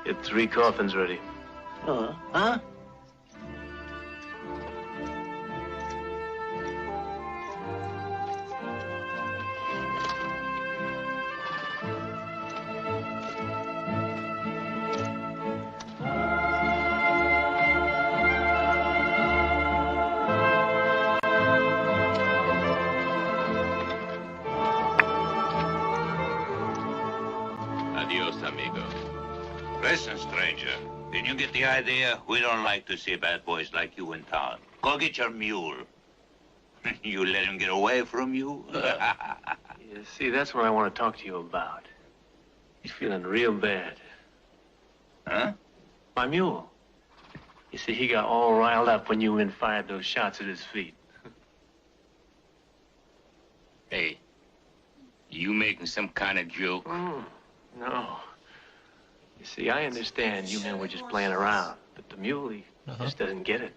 Get 3 coffins ready. Huh? Adios, amigo. Listen, stranger. Didn't you get the idea? We don't like to see bad boys like you in town. Go get your mule. You let him get away from you? You see, that's what I want to talk to you about. He's feeling real bad. Huh? My mule. You see, he got all riled up when you men fired those shots at his feet. Hey, you making some kind of joke? No. You see, I understand you men were just playing around, but the mule, he just doesn't get it.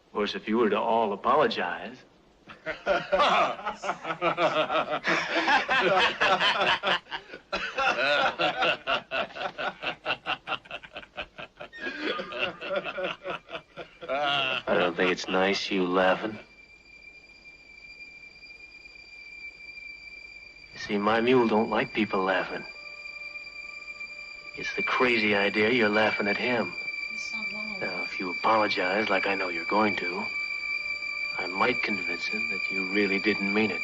Of course, if you were to all apologize... I don't think it's nice, you laughing. You see, my mule don't like people laughing. It's the crazy idea you're laughing at him. Now, if you apologize like I know you're going to, I might convince him that you really didn't mean it.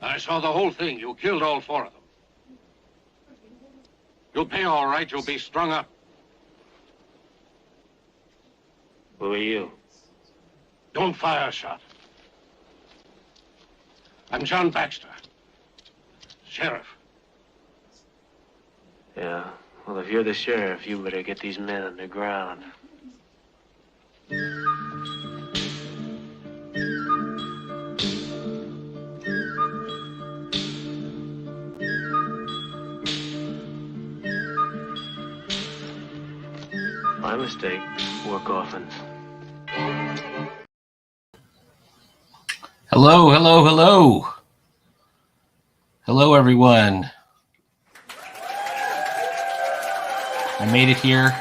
I saw the whole thing. You killed all 4 of them. You'll pay all right. You'll be strung up. Who are you? Don't fire a shot. I'm John Baxter, sheriff. Yeah, well, if you're the sheriff, you better get these men underground. My mistake. 4 coffins. Hello, hello, hello. Hello, everyone. I made it here.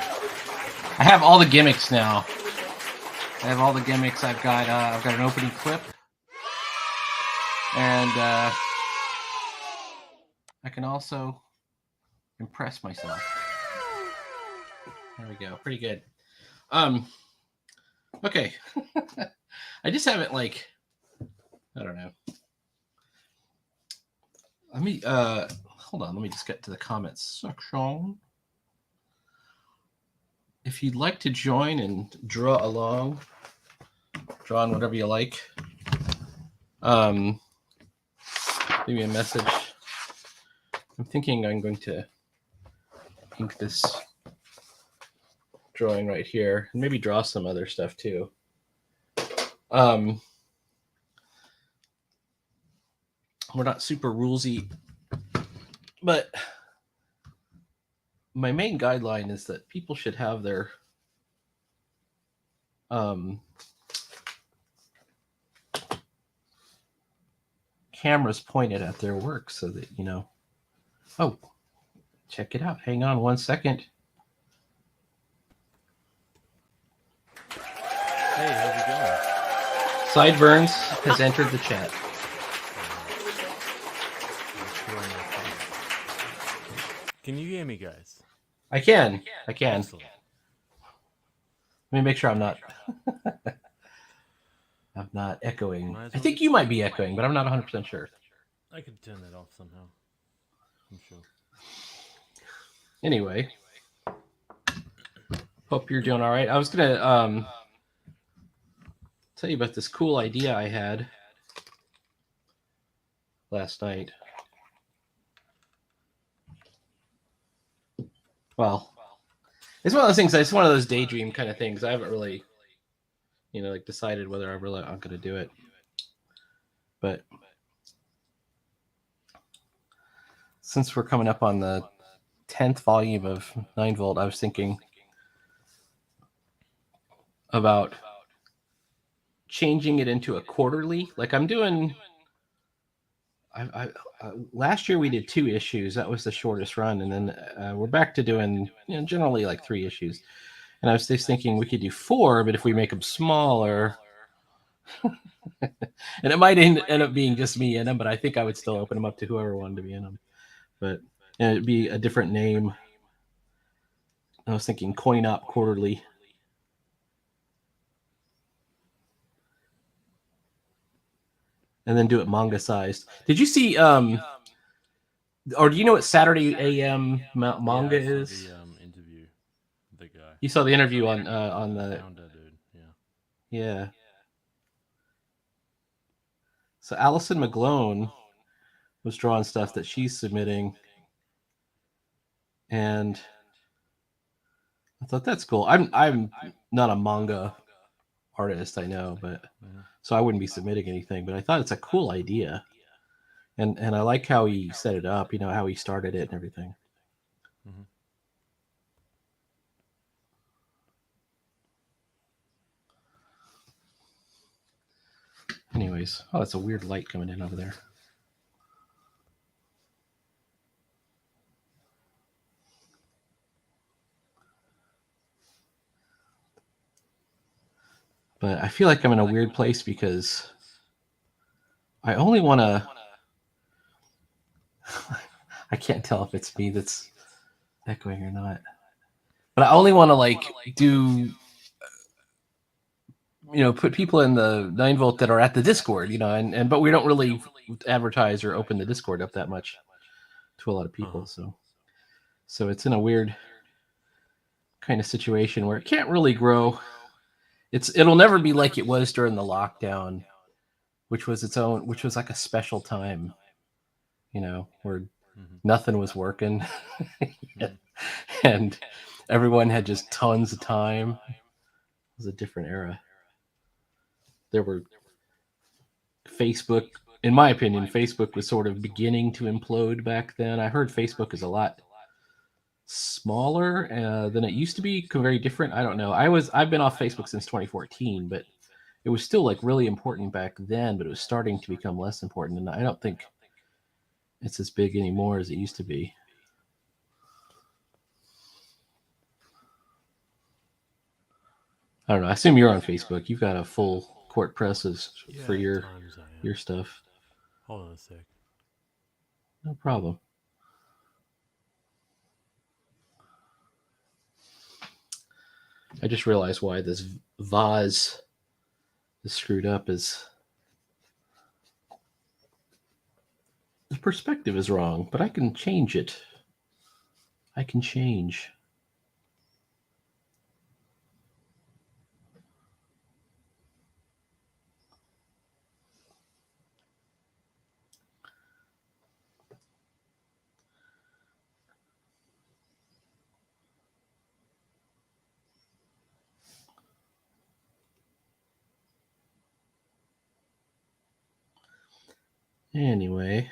I have all the gimmicks now. I have all the gimmicks. I've got an opening clip, and I can also impress myself. There we go. Pretty good. Okay. I just haven't I don't know. Let me hold on. Let me just get to the comments section. If you'd like to join and draw along, draw on whatever you like. Leave me a message. I'm thinking I'm going to ink this drawing right here and maybe draw some other stuff too. We're not super rulesy, but my main guideline is that people should have their cameras pointed at their work so that, you know. Oh, check it out. Hang on 1 second. Hey, how's it going? Sideburns has entered the chat. Can you hear me, guys? I can. Excellent. Let me make sure I'm not I'm not echoing. I think you might be echoing, but I'm not 100% sure. I could turn that off somehow. I'm sure. Anyway, hope you're doing all right. I was gonna tell you about this cool idea I had last night. Well, it's one of those things. It's one of those daydream kind of things. I haven't really, like decided whether I'm going to do it. But since we're coming up on the 10th volume of 9 Volt, I was thinking about changing it into a quarterly. Like I'm doing. Last year we did 2 issues. That was the shortest run, and then we're back to doing generally like 3 issues. And I was just thinking we could do 4, but if we make them smaller, and it might end up being just me in them, but I think I would still open them up to whoever wanted to be in them. But it'd be a different name. I was thinking Coin Op Quarterly. And then do it manga sized. Did you see or do you know what Saturday AM manga is? The interview with the guy. You saw the interview on the founder dude. Yeah. So Allison McGlone was drawing stuff that she's submitting, and I thought that's cool. I'm not a manga artist, I know, but so I wouldn't be submitting anything. But I thought it's a cool idea, and I like how he set it up. How he started it and everything. Mm-hmm. Anyways, oh, that's a weird light coming in over there. But I feel like I'm in a weird place because I only want to. I can't tell if it's me that's echoing or not. But I only want to do, put people in the 9 Volt that are at the Discord, but we don't really advertise or open the Discord up that much to a lot of people. So it's in a weird kind of situation where it can't really grow. It'll never be like it was during the lockdown, which was like a special time, where nothing was working and everyone had just tons of time. It was a different era. There were Facebook, in my opinion, Facebook was sort of beginning to implode back then. I heard Facebook is a lot smaller than it used to be, very different. I don't know. I've been off Facebook since 2014, but it was still really important back then, but it was starting to become less important, and I don't think it's as big anymore as it used to be. I don't know. I assume you're on Facebook. You've got a full court presses for your stuff. Hold on a sec. No problem. I just realized why this vase is screwed up is the perspective is wrong, but I can change it. I can change. Anyway.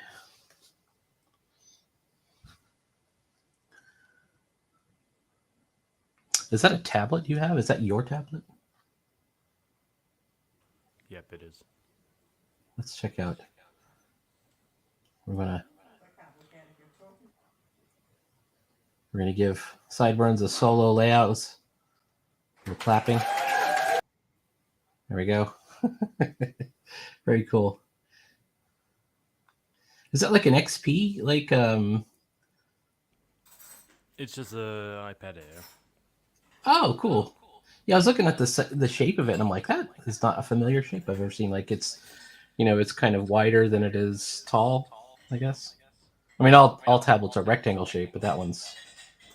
Is that a tablet you have? Is that your tablet? Yep, it is. Let's check out. We're gonna give Sideburns a solo layout. We're clapping. There we go. Very cool. Is that like an XP? It's just a iPad Air. Oh, cool. Yeah, I was looking at the shape of it, and I'm like, that is not a familiar shape I've ever seen. It's, it's kind of wider than it is tall, I guess. I mean, all tablets are rectangle shape, but that one's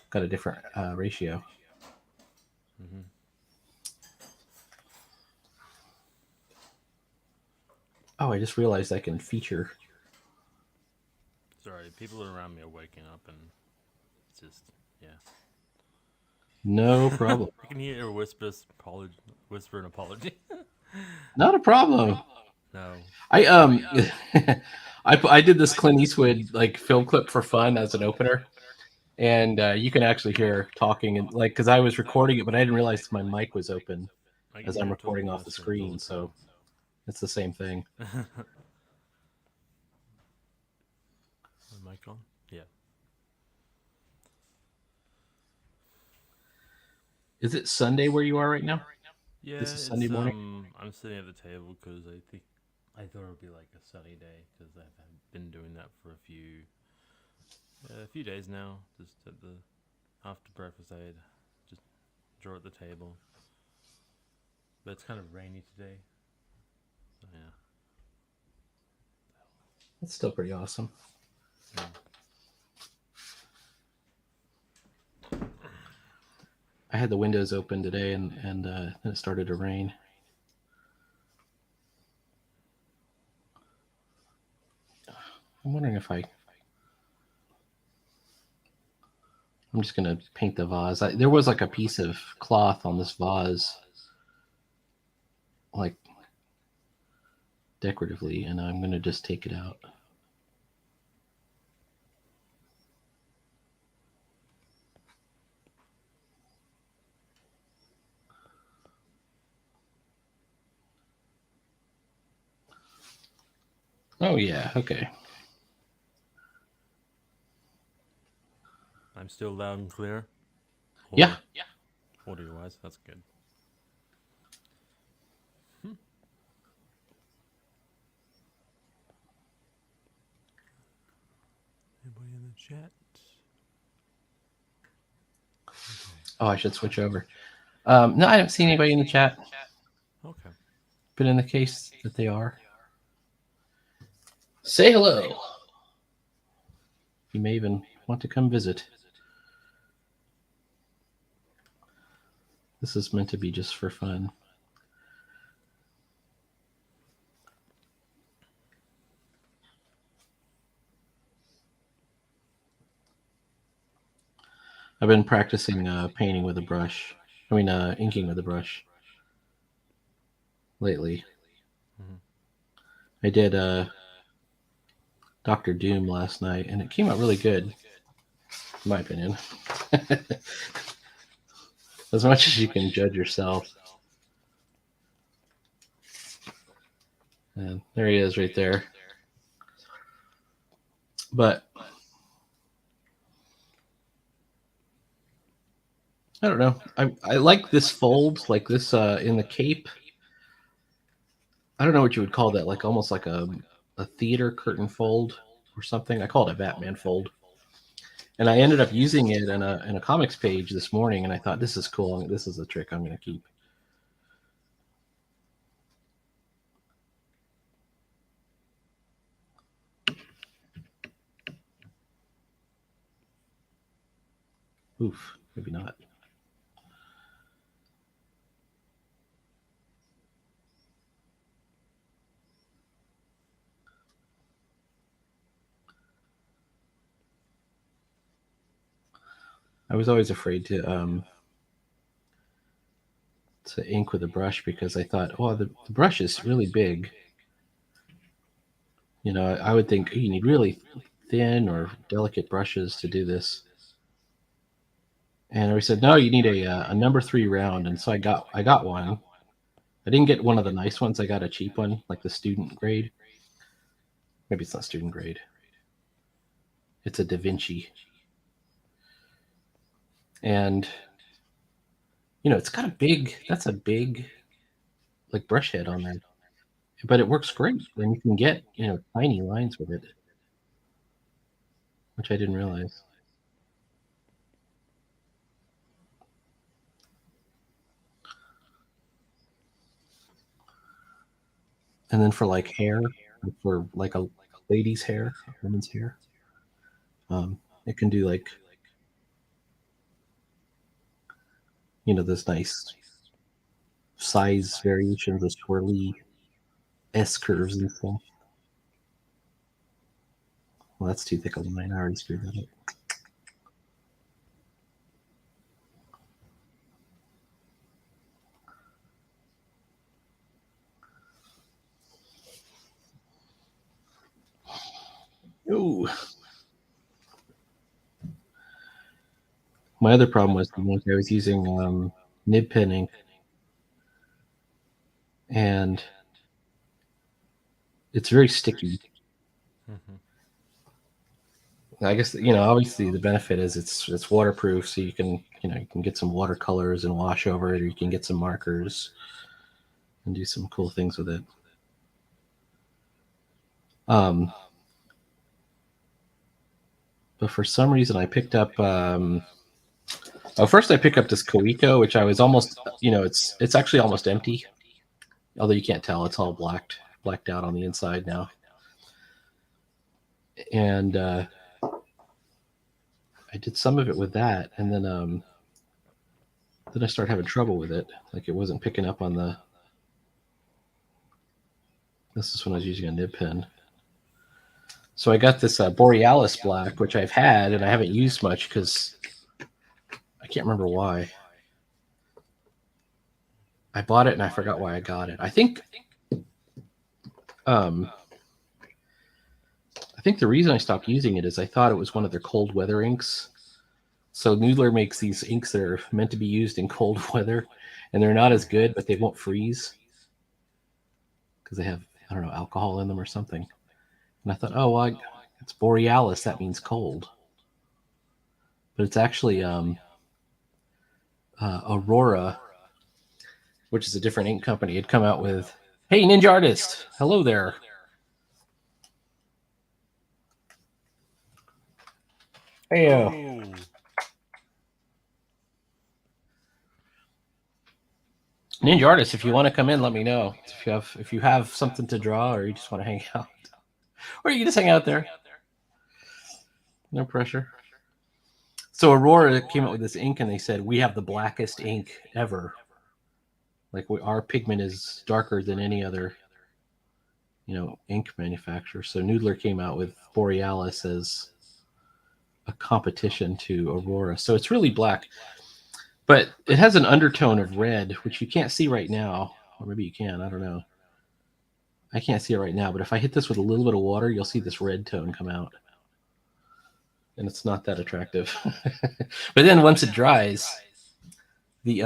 got a different ratio. Mm-hmm. Oh, I just realized I can feature. Sorry, people around me are waking up, and it's just, yeah. No problem. I can hear her whisper an apology. Not a problem. No. I I did this Clint Eastwood like film clip for fun as an opener, and you can actually hear her talking and like because I was recording it, but I didn't realize my mic was open I can as hear I'm her recording talking off on the streams all screen, the so it's the same thing. time. My mic on? Yeah. Is it Sunday where you are right now? Yeah, This is Sunday it's morning. I'm sitting at the table because I thought it would be like a sunny day because I've been doing that for a few days now. Just at the after breakfast, I had just draw at the table, but it's kind of rainy today. So yeah. That's still pretty awesome. I had the windows open today, and then it started to rain. I'm wondering if I'm just gonna paint the vase. There was like a piece of cloth on this vase, like decoratively, and I'm gonna just take it out. Oh yeah, okay. I'm still loud and clear. Yeah. Audio wise, that's good. Anybody in the chat? Oh, I should switch over. No, I haven't seen anybody in the chat, Okay. but in the case that they are, say hello. You may even want to come visit. This is meant to be just for fun. I've been practicing painting with a brush. I mean, inking with a brush lately. Mm-hmm. I did Dr. Doom last night, and it came out really good, in my opinion. As much as you can judge yourself. And there he is right there. But I don't know. I like this fold, like this in the cape. I don't know what you would call that, like almost like a theater curtain fold or something. I call it a Batman fold. And I ended up using it in a comics page this morning, and I thought this is cool. This is a trick I'm going to keep. Oof, maybe not. I was always afraid to ink with a brush because I thought, oh, the brush is really big. You know, I would think you need really thin or delicate brushes to do this. And we said, no, you need a number 3 round. And so I got one. I didn't get one of the nice ones. I got a cheap one, like the student grade. Maybe it's not student grade. It's a Da Vinci. And you know, it's got that's a big like brush head on there. But it works great. And you can get, you know, tiny lines with it, which I didn't realize. And then for like hair, for like a lady's hair, a woman's hair, it can do like, you know, this nice size variations, the swirly S curves and stuff. Well, that's too thick a line. I already screwed that up. Ooh. My other problem was the ink I was using nib pen ink, and it's very sticky. Mm-hmm. I guess obviously the benefit is it's waterproof, so you can get some watercolors and wash over it, or you can get some markers and do some cool things with it. But for some reason I picked up. First I picked up this Koiko, which I was almost it's actually almost empty, although you can't tell, it's all blacked out on the inside now. And I did some of it with that, and then I started having trouble with it. Like, it wasn't picking up on the. This is when I was using a nib pen. So I got this Borealis black, which I've had and I haven't used much because I can't remember why. I bought it and I forgot why I got it. I think the reason I stopped using it is I thought it was one of their cold weather inks. So Noodler makes these inks that are meant to be used in cold weather, and they're not as good, but they won't freeze because they have, I don't know, alcohol in them or something. And I thought, oh, well, it's Borealis, that means cold. But it's actually Aurora, which is a different ink company, had come out with. Hey, Ninja Artist, hello there. Hey, Ninja Artist, if you want to come in, let me know. If you have something to draw, or you just want to hang out, or you can just hang out there. No pressure. So Aurora came out with this ink, and they said, we have the blackest ink ever. Like, our pigment is darker than any other, ink manufacturer. So Noodler came out with Borealis as a competition to Aurora. So it's really black, but it has an undertone of red, which you can't see right now. Or maybe you can, I don't know. I can't see it right now, but if I hit this with a little bit of water, you'll see this red tone come out. And it's not that attractive. But then once it dries, the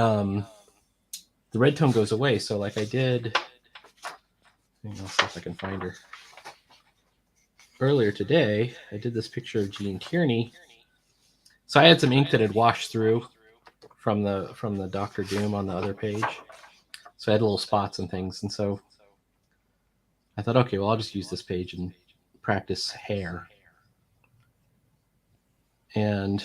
red tone goes away. So like I did, I'll see if I can find her. Earlier today, I did this picture of Gene Tierney. So I had some ink that had washed through from the Dr. Doom on the other page. So I had little spots and things. And so I thought, okay, well, I'll just use this page and practice hair. And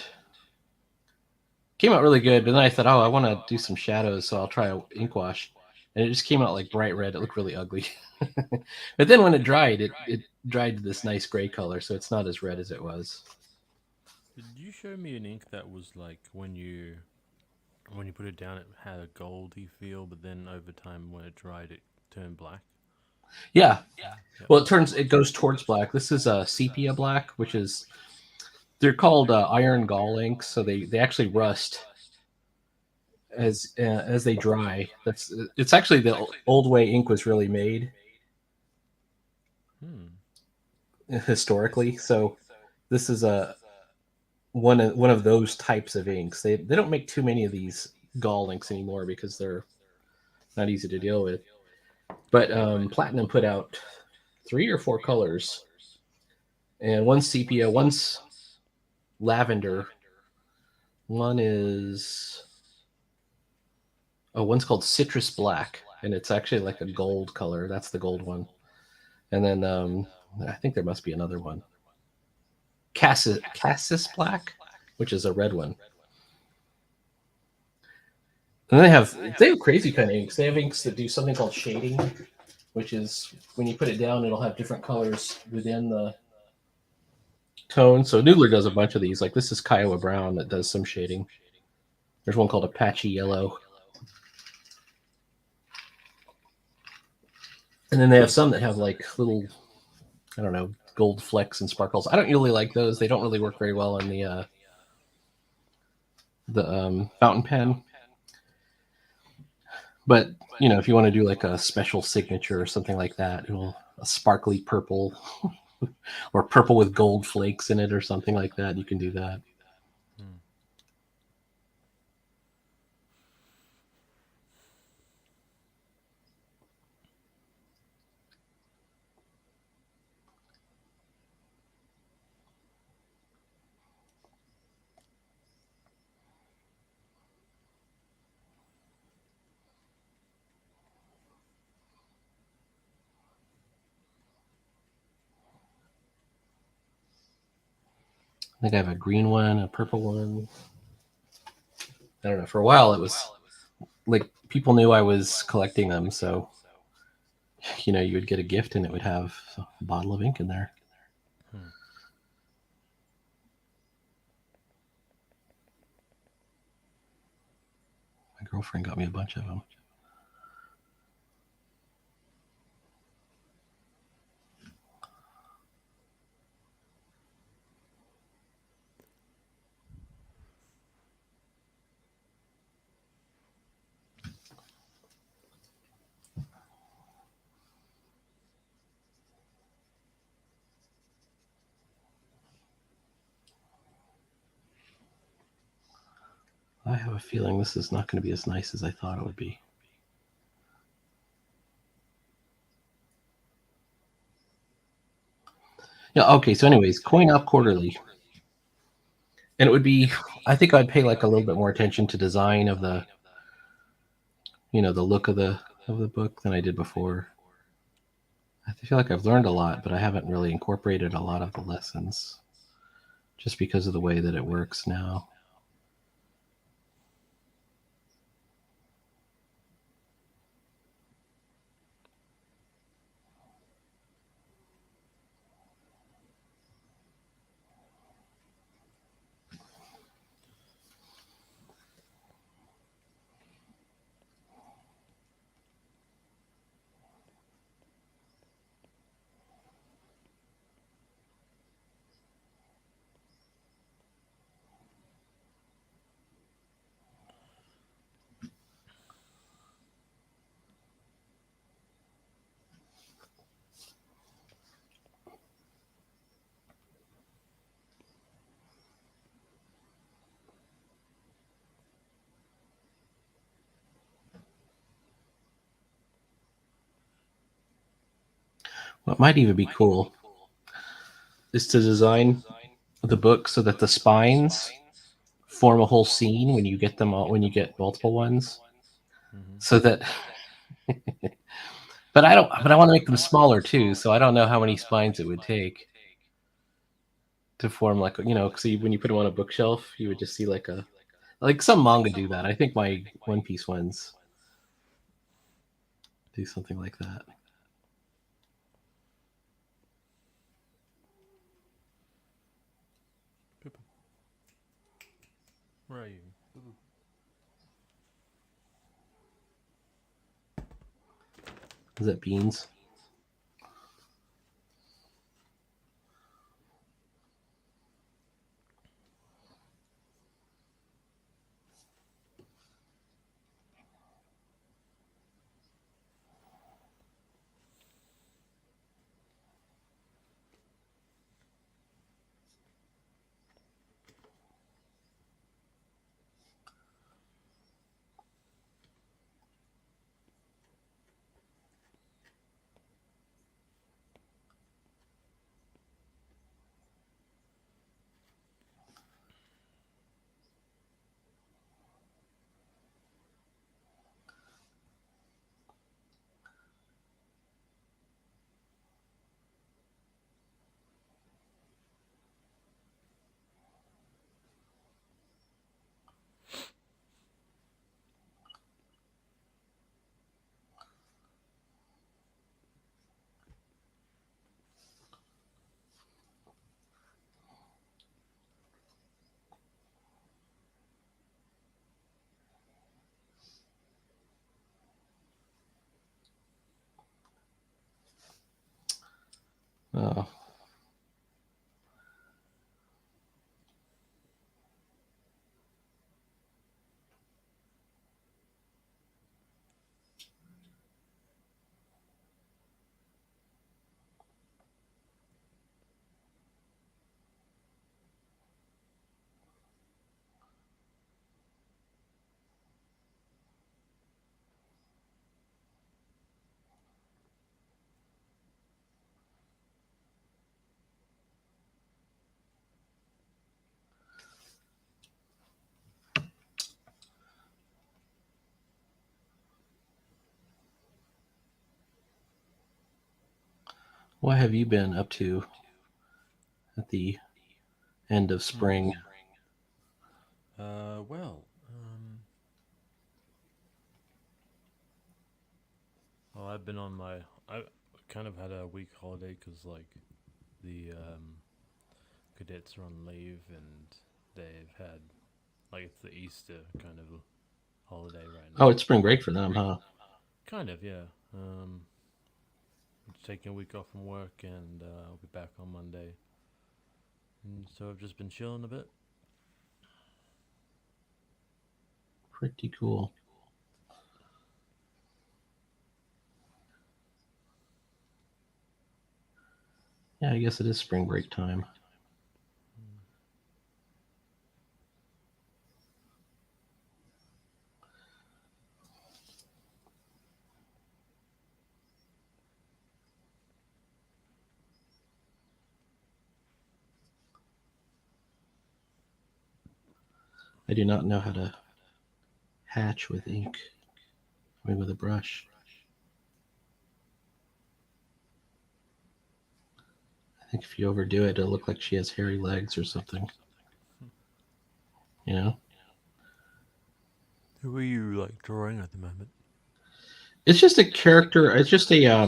came out really good. But then I thought, oh, I want to do some shadows, so I'll try an ink wash. And it just came out like bright red. It looked really ugly. But then when it dried, it dried to this nice gray color, so it's not as red as it was. Did you show me an ink that was like when you put it down, it had a goldy feel, but then over time when it dried, it turned black? Yeah. Well, it goes towards black. This is a sepia black, which is, they're called iron gall inks, so they actually rust as they dry. It's actually the old way ink was really made historically. So this is one of those types of inks. They don't make too many of these gall inks anymore because they're not easy to deal with. But Platinum put out 3 or 4 colors, and one's sepia, one's lavender, one's called citrus black, and it's actually like a gold color. That's the gold one. And then I think there must be another one, cassis black, which is a red one. And they have crazy kind of inks. They have inks that do something called shading, which is when you put it down, it'll have different colors within the tone. So Noodler does a bunch of these. Like, this is Kiowa Brown that does some shading. There's one called Apache Yellow. And then they have some that have like little, I don't know, gold flecks and sparkles. I don't really like those. They don't really work very well in the fountain pen. But, if you want to do like a special signature or something like that, a sparkly purple, or purple with gold flakes in it or something like that. You can do that. I think I have a green one, a purple one. I don't know. For a while, it was like people knew I was collecting them, so you would get a gift and it would have a bottle of ink in there. My girlfriend got me a bunch of them. I have a feeling this is not going to be as nice as I thought it would be. Yeah, okay, so anyways, coin op quarterly. And it would be, I think I'd pay like a little bit more attention to design of the, the look of the book than I did before. I feel like I've learned a lot, but I haven't really incorporated a lot of the lessons just because of the way that it works now. What might even be cool is to design the book so that the spines form a whole scene when you get them all, when you get multiple ones, so that. But I want to make them smaller too, so I don't know how many spines it would take to form like because when you put them on a bookshelf, you would just see like some manga do that. I think my One Piece ones do something like that. Where are you? Is that beans? Oh. What have you been up to at the end of spring? Well, I've been on my. I kind of had a week holiday because like the cadets are on leave and they've had like it's the Easter kind of holiday right Oh, now. it's spring break for them, huh? Kind of, yeah. I'm taking a week off from work and I'll be back on Monday. And so I've just been chilling a bit. Pretty cool. Yeah, I guess it is spring break time. I do not know how to hatch with ink. I mean, with a brush. I think if you overdo it, it'll look like she has hairy legs or something. You know? Who are you like drawing at the moment? It's just a character. It's just a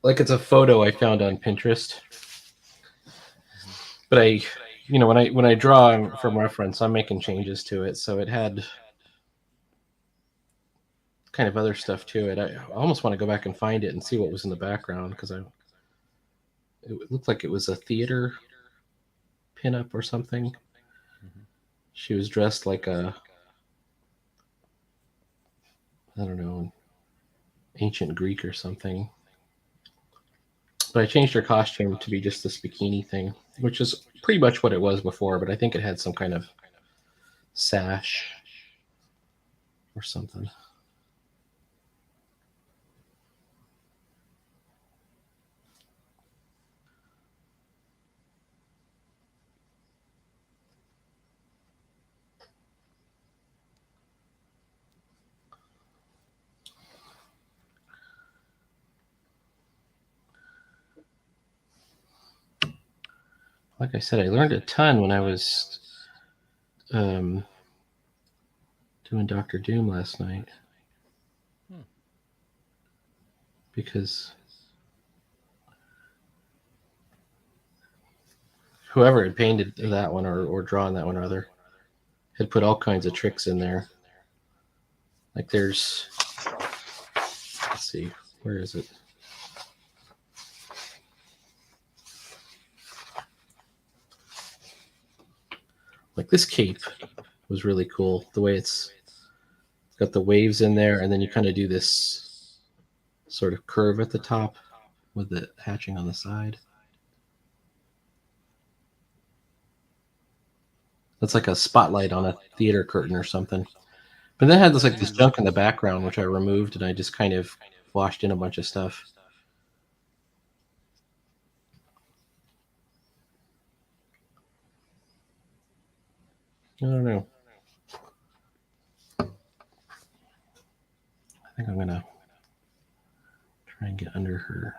like it's a photo I found on Pinterest. But when I draw from reference, I'm making changes to it, so it had kind of other stuff to it. I almost want to go back and find it and see what was in the background because it looked like it was a theater pinup or something. Mm-hmm. She was dressed like I don't know, ancient Greek or something. But I changed her costume to be just this bikini thing, which is pretty much what it was before, but I think it had some kind of sash or something. Like I said, I learned a ton when I was doing Doctor Doom last night. Because whoever had painted that one or drawn that one rather had put all kinds of tricks in there. Like there's, let's see, where is it? Like this cape was really cool. The way it's got the waves in there, and then you kind of do this sort of curve at the top with the hatching on the side. That's like a spotlight on a theater curtain or something. But then it had this junk in the background, which I removed, and I just kind of washed in a bunch of stuff. I don't know. I think I'm gonna try and get under her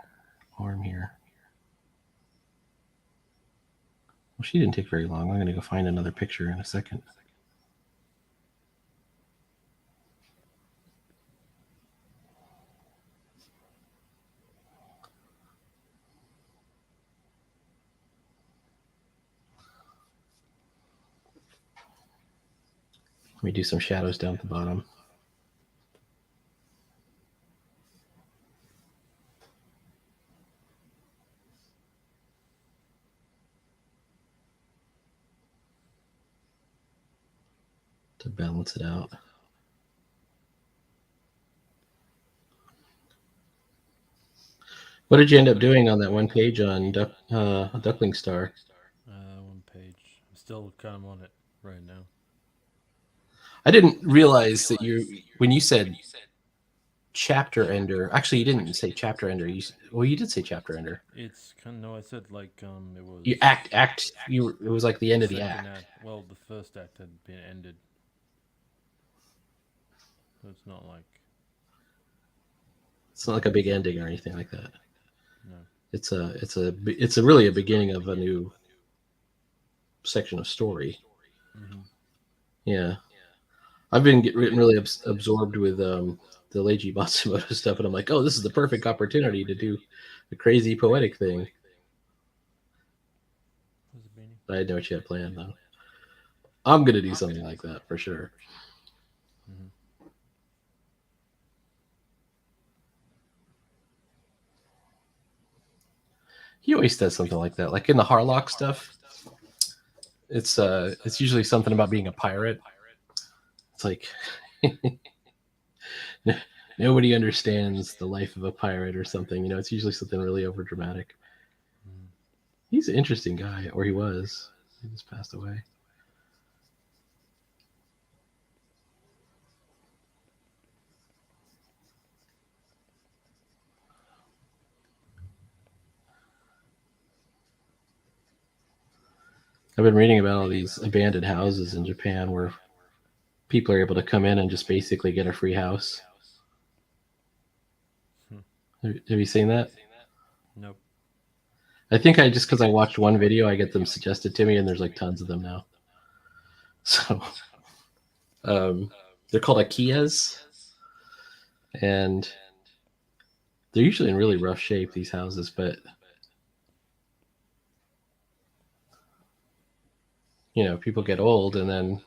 arm here. Well, she didn't take very long. I'm gonna go find another picture in a second. Let me do some shadows down at the bottom. To balance it out. What did you end up doing on that one page on Duckling Star? One page. I'm still kind of on it right now. I didn't realize that when you said chapter ender. Actually, you didn't say chapter ender. You did say chapter ender. It's kind of no. I said like it was. You act. It was like the end of the act. Well, the first act had been ended. So it's not like a big ending or anything like that. No. It's really a beginning of a new section of story. Mm-hmm. Yeah, I've been getting really absorbed with the Leiji Matsumoto stuff, and I'm like, oh, this is the perfect opportunity to do a crazy poetic thing. But I didn't know what you had planned though. I'm gonna do something like that for sure. Mm-hmm. He always does something like that, like in the Harlock stuff. It's usually something about being a pirate. It's like nobody understands the life of a pirate or something. It's usually something really overdramatic. Mm-hmm. He's an interesting guy, or he was. He just passed away. I've been reading about all these abandoned houses in Japan where people are able to come in and just basically get a free house. Have you seen that? Nope. I think just because I watched one video, I get them suggested to me, and there's like tons of them now. So they're called Ikeyas, and they're usually in really rough shape, these houses, but people get old, and then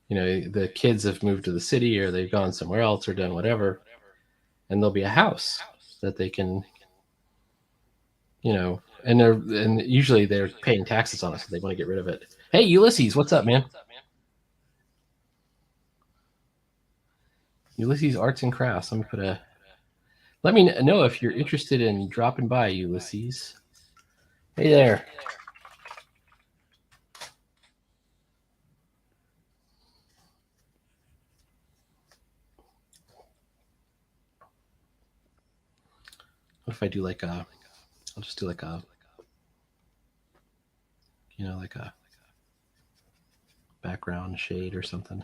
the kids have moved to the city, or they've gone somewhere else, or done whatever, and there'll be a house that they can, and usually they're paying taxes on it, so they want to get rid of it. Hey, Ulysses, what's up, man? Ulysses Arts and Crafts. Let me know if you're interested in dropping by, Ulysses. Hey there. What if I do I'll just do like a background shade or something.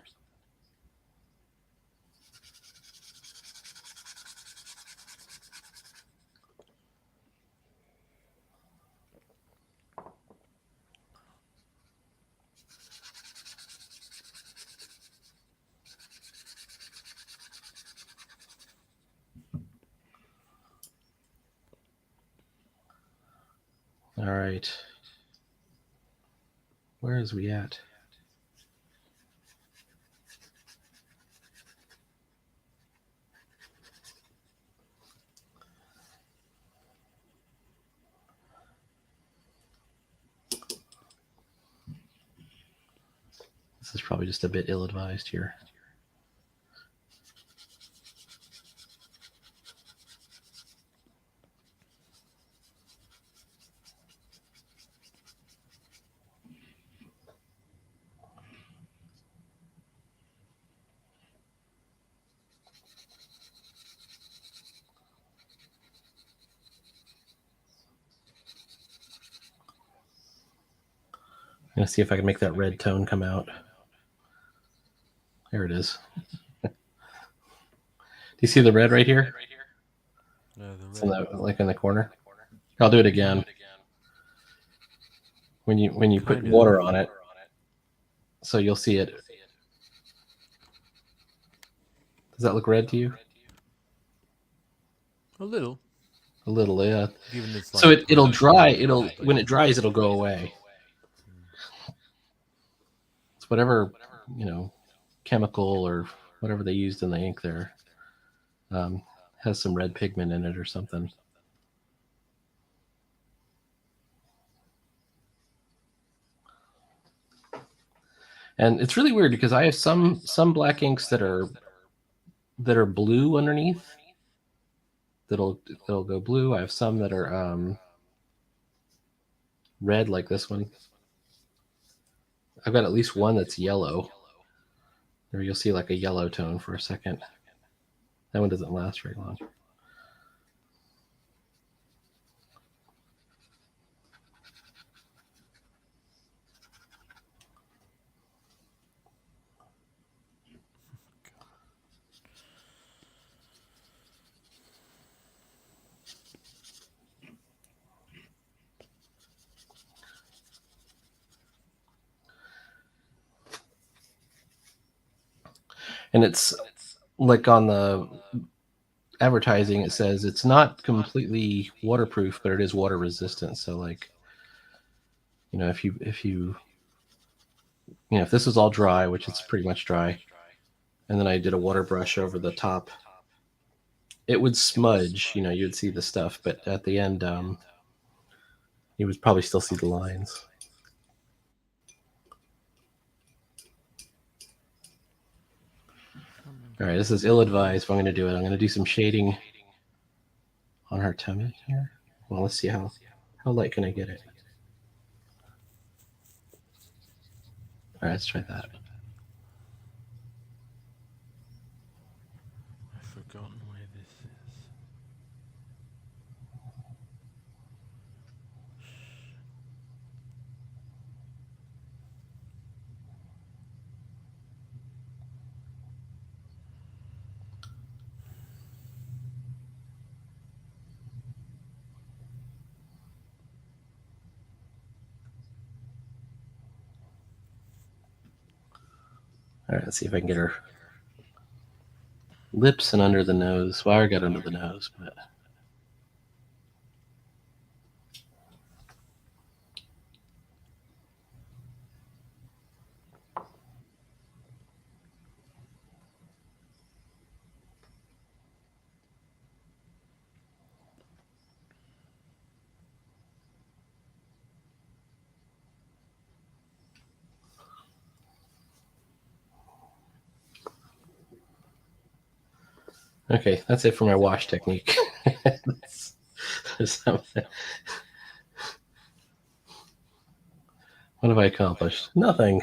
All right. Where is we at? This is probably just a bit ill-advised here. I'm going to see if I can make that red tone come out. There it is. Do you see the red right here? Yeah, it's in the corner. I'll do it again. When you put water on it, so you'll see it. Does that look red to you? A little. A little, yeah. Given this, So it'll dry. When it dries, it'll go away. It's whatever chemical or whatever they used in the ink there. Has some red pigment in it or something. And it's really weird because I have some black inks that are blue underneath. That'll go blue. I have some that are red, like this one. I've got at least one that's yellow. There you'll see like a yellow tone for a second. That one doesn't last very long. And it's like on the advertising, it says it's not completely waterproof, but it is water resistant. So like, if if this is all dry, which it's pretty much dry, and then I did a water brush over the top, it would smudge. You would see the stuff, but at the end, you would probably still see the lines. All right, this is ill-advised, but I'm going to do it. I'm going to do some shading on her tummy here. Well, let's see how light can I get it. All right, let's try that. I've forgotten where this is. All right, let's see if I can get her lips and under the nose. Well, I already got under the nose, but okay, that's it for my wash technique. What have I accomplished? Nothing.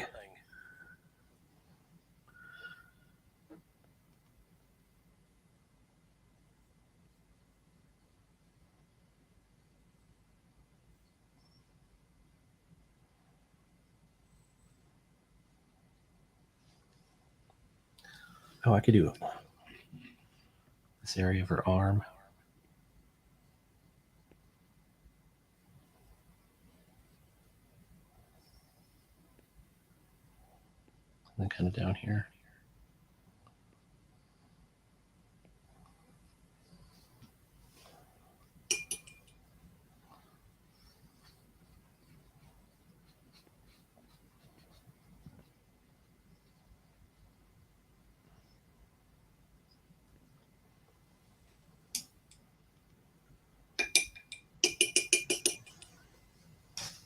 Oh, I could do this area of her arm. And then kind of down here.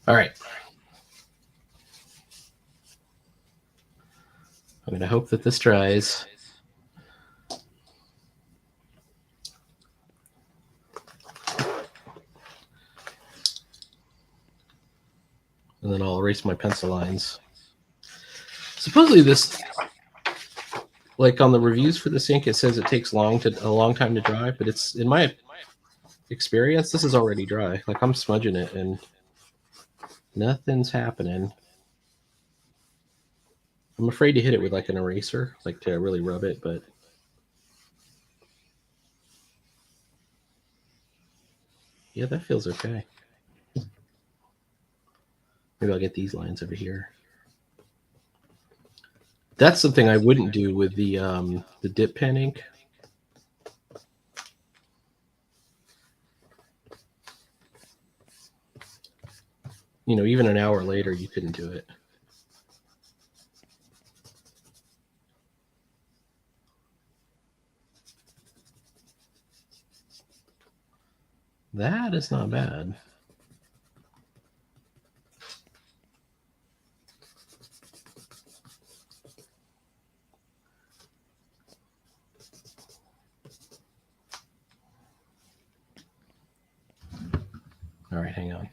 All right. I'm going to hope that this dries. And then I'll erase my pencil lines. Supposedly this, like on the reviews for this ink, it says it takes a long time to dry, but it's, in my experience, this is already dry. Like I'm smudging it and nothing's happening. I'm afraid to hit it with like an eraser, like to really rub it, but yeah, that feels okay. Maybe I'll get these lines over here. That's something I wouldn't do with the dip pen ink. Even an hour later, you couldn't do it. That is not bad. All right, hang on.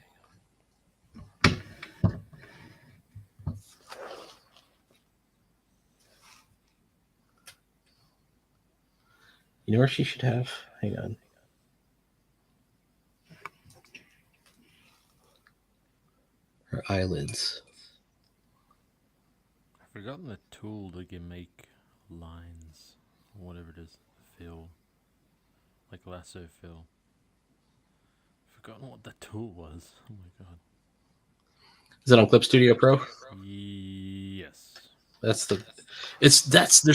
You know where she should have? Hang on. Her eyelids. I've forgotten the tool that can make lines, or whatever it is, fill, like lasso fill. I've forgotten what the tool was. Oh my god. Is it on Clip Studio Pro? Yes. There's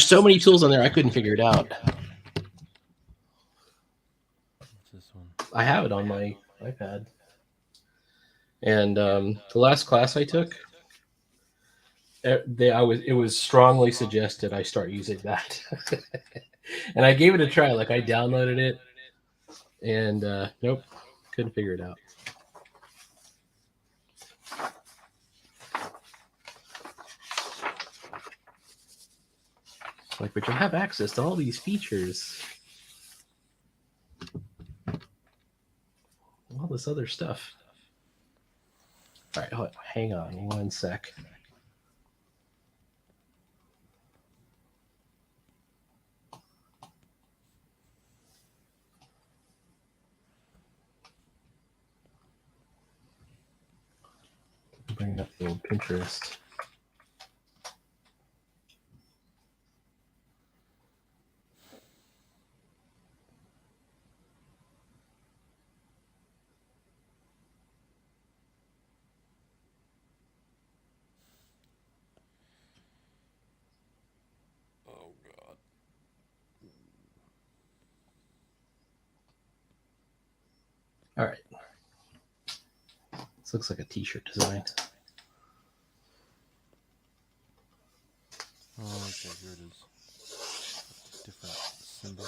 so many tools on there I couldn't figure it out. What's this one? I have it on my iPad. And the last class I took, it was strongly suggested I start using that. And I gave it a try. Like I downloaded it, and nope, couldn't figure it out. Like, but you have access to all these features, all this other stuff. All right, hang on one sec. Bring up the old Pinterest. Oh God. All right. This looks like a t-shirt design. Oh, okay, here it is. Different symbol.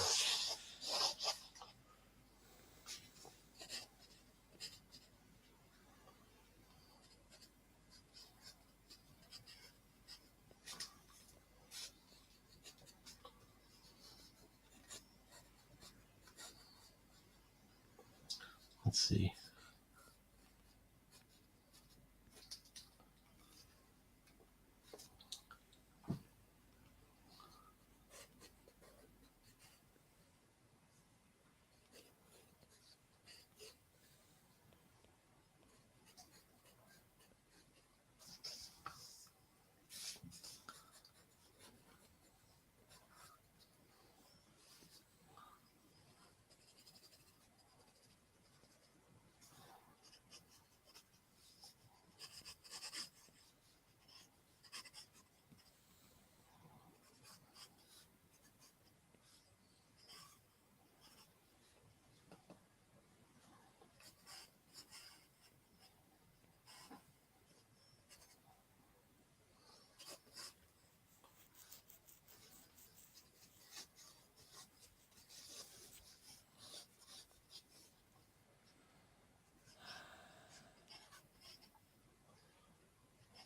Let's see.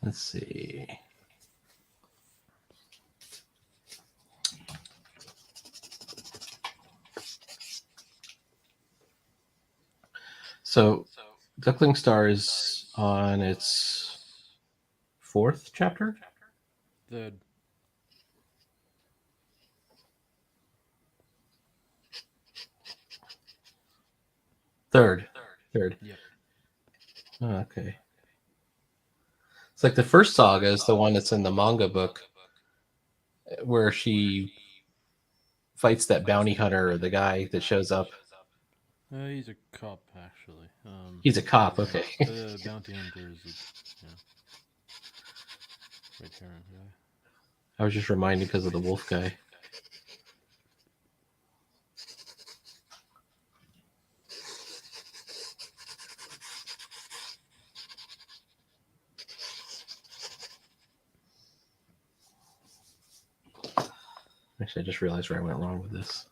Let's see. So, Duckling Star is on its 4th chapter? Third. Third. Yep. Oh, okay. It's like the first saga is the one that's in the manga book where she fights that bounty hunter or the guy that shows up. He's a cop, actually. He's a cop, okay. The bounty hunter is a red herring guy. I was just reminded because of the wolf guy. Actually, I just realized where I went wrong with this.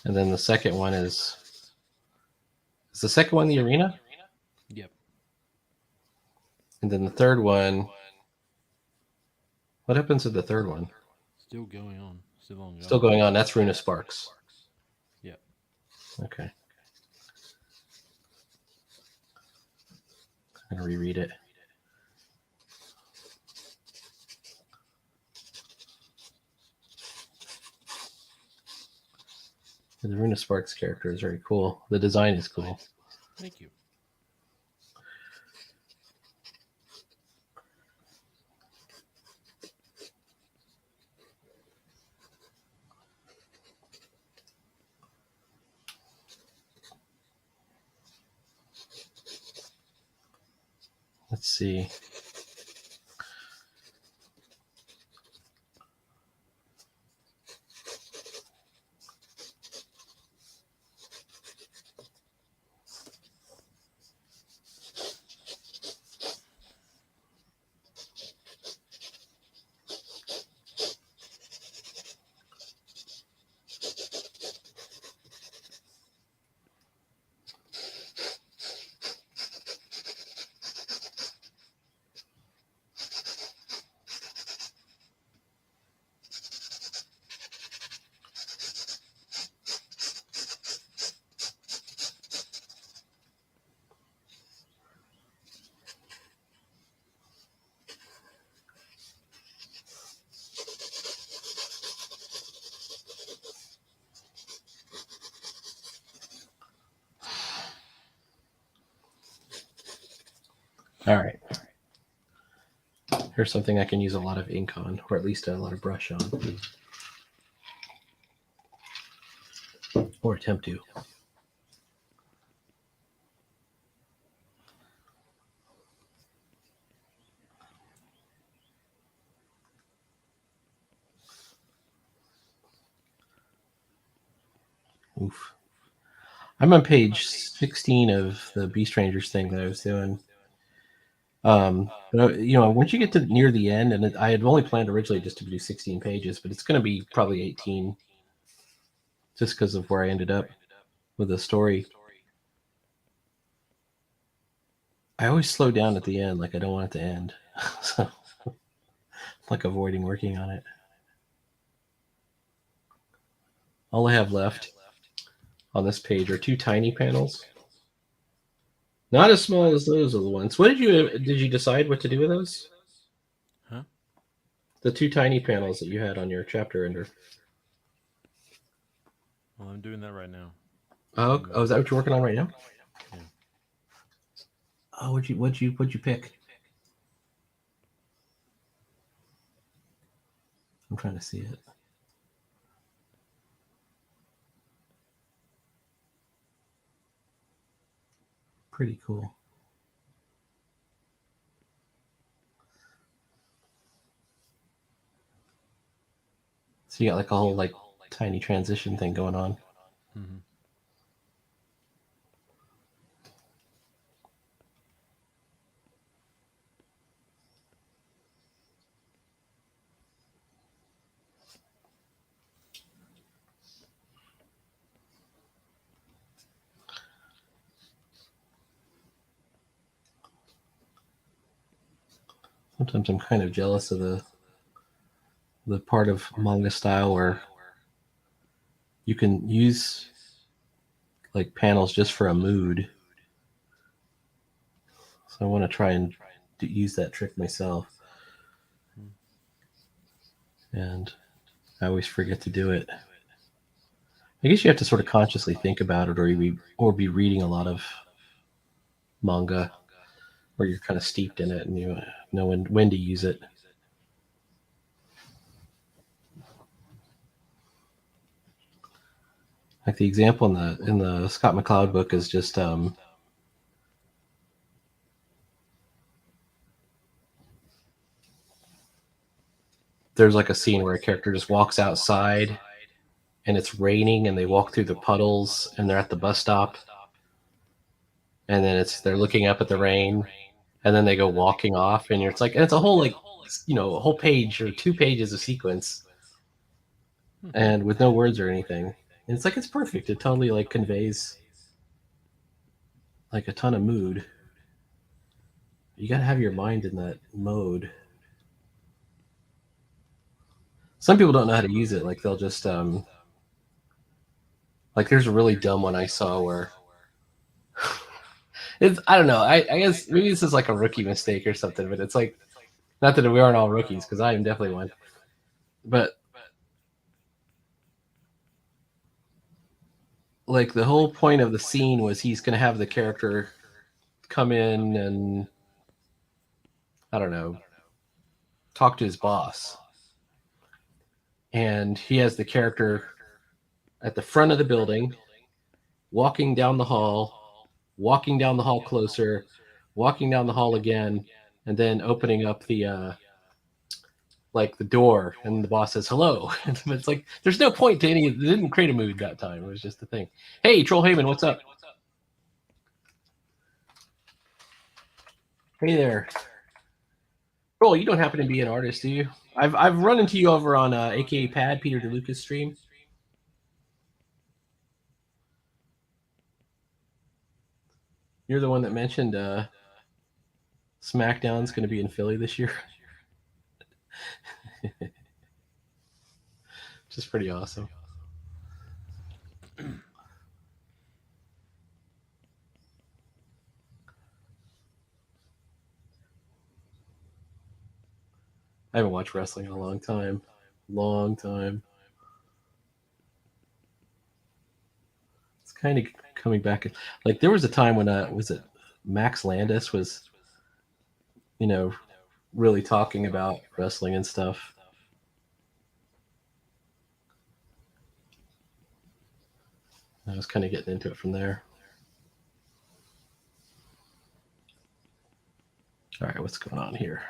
And then the second one is the second one the arena? Yep. And then the third one, what happens to the third one? Still going on. Still ongoing. Still going on. That's Runa Sparks. Yep. Okay. I'm going to reread it. The Runa Sparks character is very cool. The design is cool. Thank you. Let's see. All right. Here's something I can use a lot of ink on, or at least a lot of brush on. Or attempt to. Oof. I'm on page 16 of the Beast Rangers thing that I was doing. But once you get to near the end, and I had only planned originally just to do 16 pages, but it's going to be probably 18, just because of where I ended up with the story. I always slow down at the end, like I don't want it to end, so I'm like avoiding working on it. All I have left on this page are 2 tiny panels. Not as small as those other ones. What did you decide what to do with those? Huh? The 2 tiny panels that you had on your chapter ender. Well, I'm doing that right now. Oh, is that what you're working on right now? Yeah. Oh, what'd you pick? I'm trying to see it. Pretty cool. So you got like a whole like tiny transition thing going on. Mm-hmm. Sometimes I'm kind of jealous of the part of manga style where you can use like panels just for a mood. So I want to try and use that trick myself. And I always forget to do it. I guess you have to sort of consciously think about it, or be reading a lot of manga where you're kind of steeped in it and you know when to use it. Like the example in the Scott McCloud book is just there's like a scene where a character just walks outside and it's raining and they walk through the puddles and they're at the bus stop, and then they're looking up at the rain, and then they go walking off, and it's like, and it's a whole like a whole page or 2 pages of sequence, and with no words or anything. And it's like, it's perfect. It totally like conveys like a ton of mood. You got to have your mind in that mode. Some people don't know how to use it. Like they'll just like there's a really dumb one I saw where I don't know. I guess maybe this is like a rookie mistake or something, but it's like, not that we aren't all rookies, because I am definitely one. But like the whole point of the scene was he's going to have the character come in and, I don't know, talk to his boss. And he has the character at the front of the building, walking down the hall closer, walking down the hall again, and then opening up the like the door, and the boss says hello. It's like there's no point to any. They didn't create a mood that time. It was just a thing. Hey, Troll Heyman, what's up? Hey there. Troll, you don't happen to be an artist, do you? I've run into you over on AKA Pad, Peter DeLuca's stream. You're the one that mentioned SmackDown's going to be in Philly this year. Which is pretty awesome. I haven't watched wrestling in a long time. Long time. It's kind of coming back. Like there was a time when was it Max Landis was, really talking about wrestling and stuff. I was kind of getting into it from there. All right, what's going on here?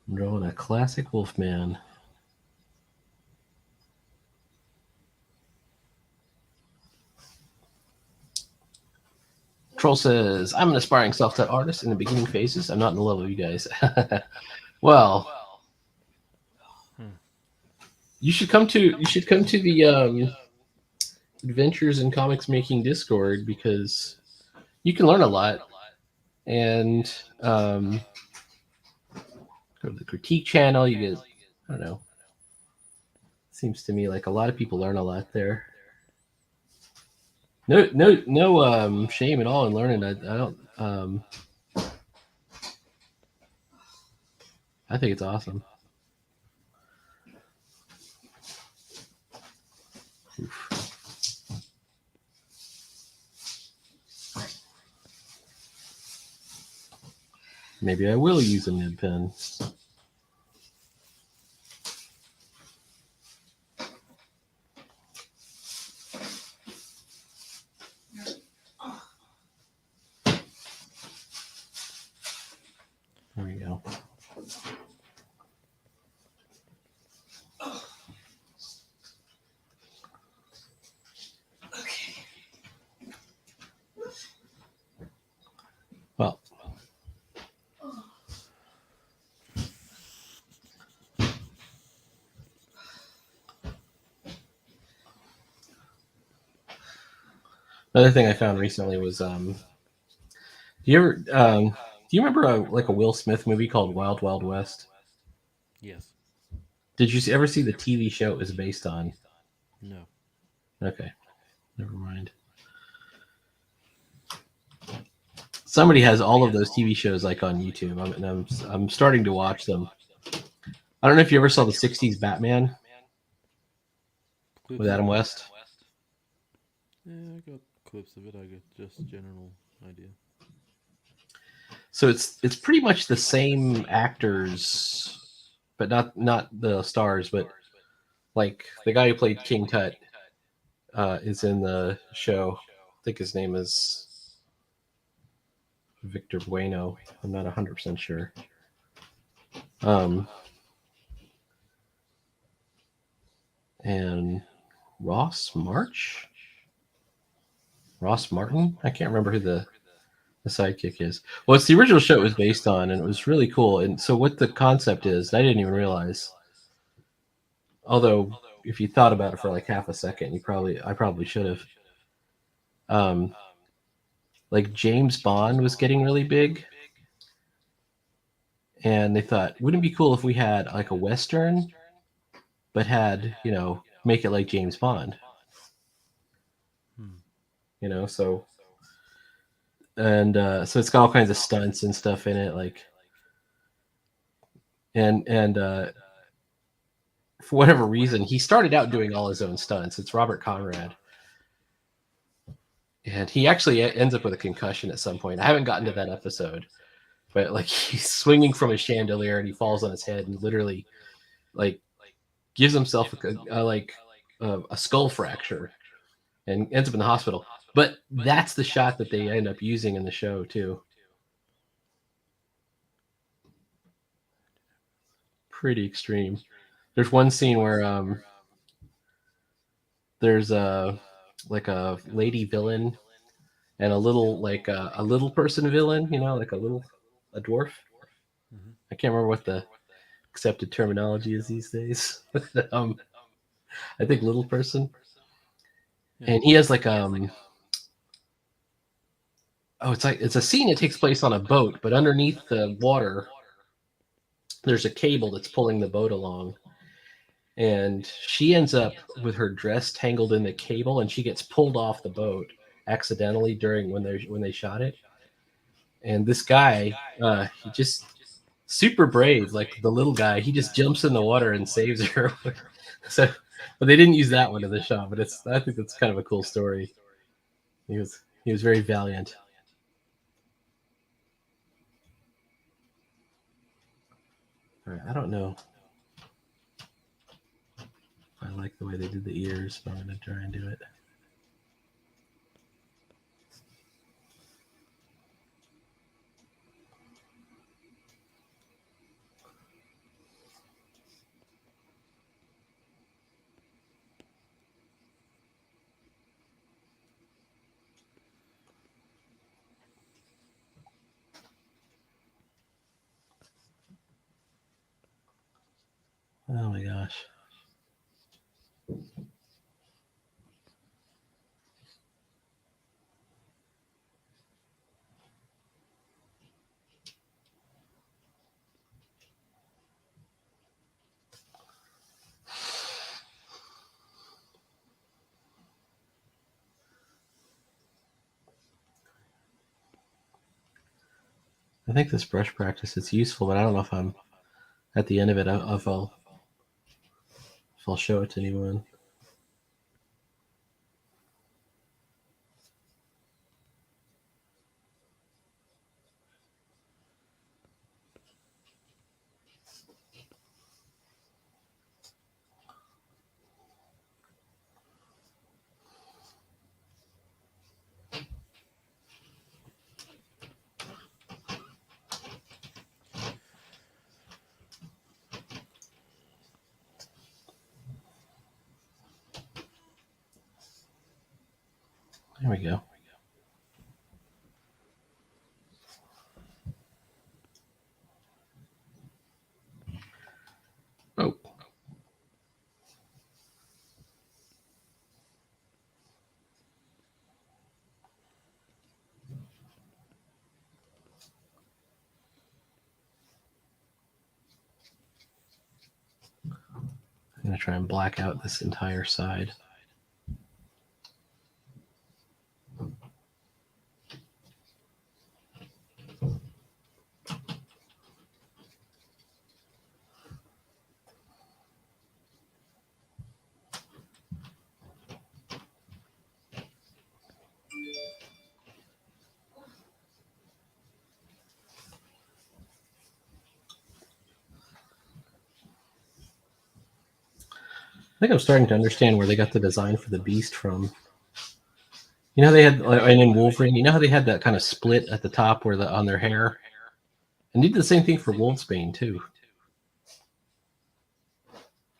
I'm drawing a classic Wolfman. Troll says, I'm an aspiring self-taught artist in the beginning phases. I'm not in the level of you guys. Well, you should come to the Adventures in Comics Making Discord, because you can learn a lot. And go to the critique channel, you get, I don't know. Seems to me like a lot of people learn a lot there. No shame at all in learning. I don't. I think it's awesome. Oof. Maybe I will use a nib pen. There we go. Well, another thing I found recently was do you remember a Will Smith movie called Wild Wild West? Yes. Did you ever see the TV show it was based on? No. Okay, never mind. Somebody has all of those TV shows like on YouTube. I'm starting to watch them. I don't know if you ever saw the '60s Batman with Adam West. Yeah, I got clips of it. I got just general idea. So it's pretty much the same actors, but not the stars. But like the guy who played King Tut is in the show. I think his name is Victor Bueno. I'm not 100% sure. And Ross Martin? I can't remember who the sidekick is. Well, it's the original show it was based on, and it was really cool. And so what the concept is, I didn't even realize. Although, if you thought about it for like half a second, I probably should have. Like James Bond was getting really big, and they thought, wouldn't it be cool if we had like a Western, but had, make it like James Bond. you know. So so it's got all kinds of stunts and stuff in it, like and for whatever reason, he started out doing all his own stunts. It's Robert Conrad. And he actually ends up with a concussion at some point. I haven't gotten to that episode, but like he's swinging from a chandelier and he falls on his head and literally like gives himself a skull fracture and ends up in the hospital. But that's the shot that they end up using in the show too. Pretty extreme. There's one scene where there's a lady villain and a little a little person villain, you know, like a dwarf. Mm-hmm. I can't remember what the accepted terminology is these days. I think little person. Yeah. And he has it's a scene that takes place on a boat, but underneath the water there's a cable that's pulling the boat along. And she ends up with her dress tangled in the cable and she gets pulled off the boat accidentally during when they shot it. And this guy, he just super brave, like the little guy. He just jumps in the water and saves her. So, but they didn't use that one in the shot. But I think that's kind of a cool story. He was very valiant. All right, I don't know if I like the way they did the ears, but I'm gonna try and do it. Oh my gosh. I think this brush practice is useful, but I don't know if I'm at the end of it. If I'll show it to anyone. There we go. Oh. I'm going to try and black out this entire side. I think I'm starting to understand where they got the design for the beast from. You know, they had, and in Wolverine, you know how they had that kind of split at the top where on their hair? And they did the same thing for Wolfsbane, too.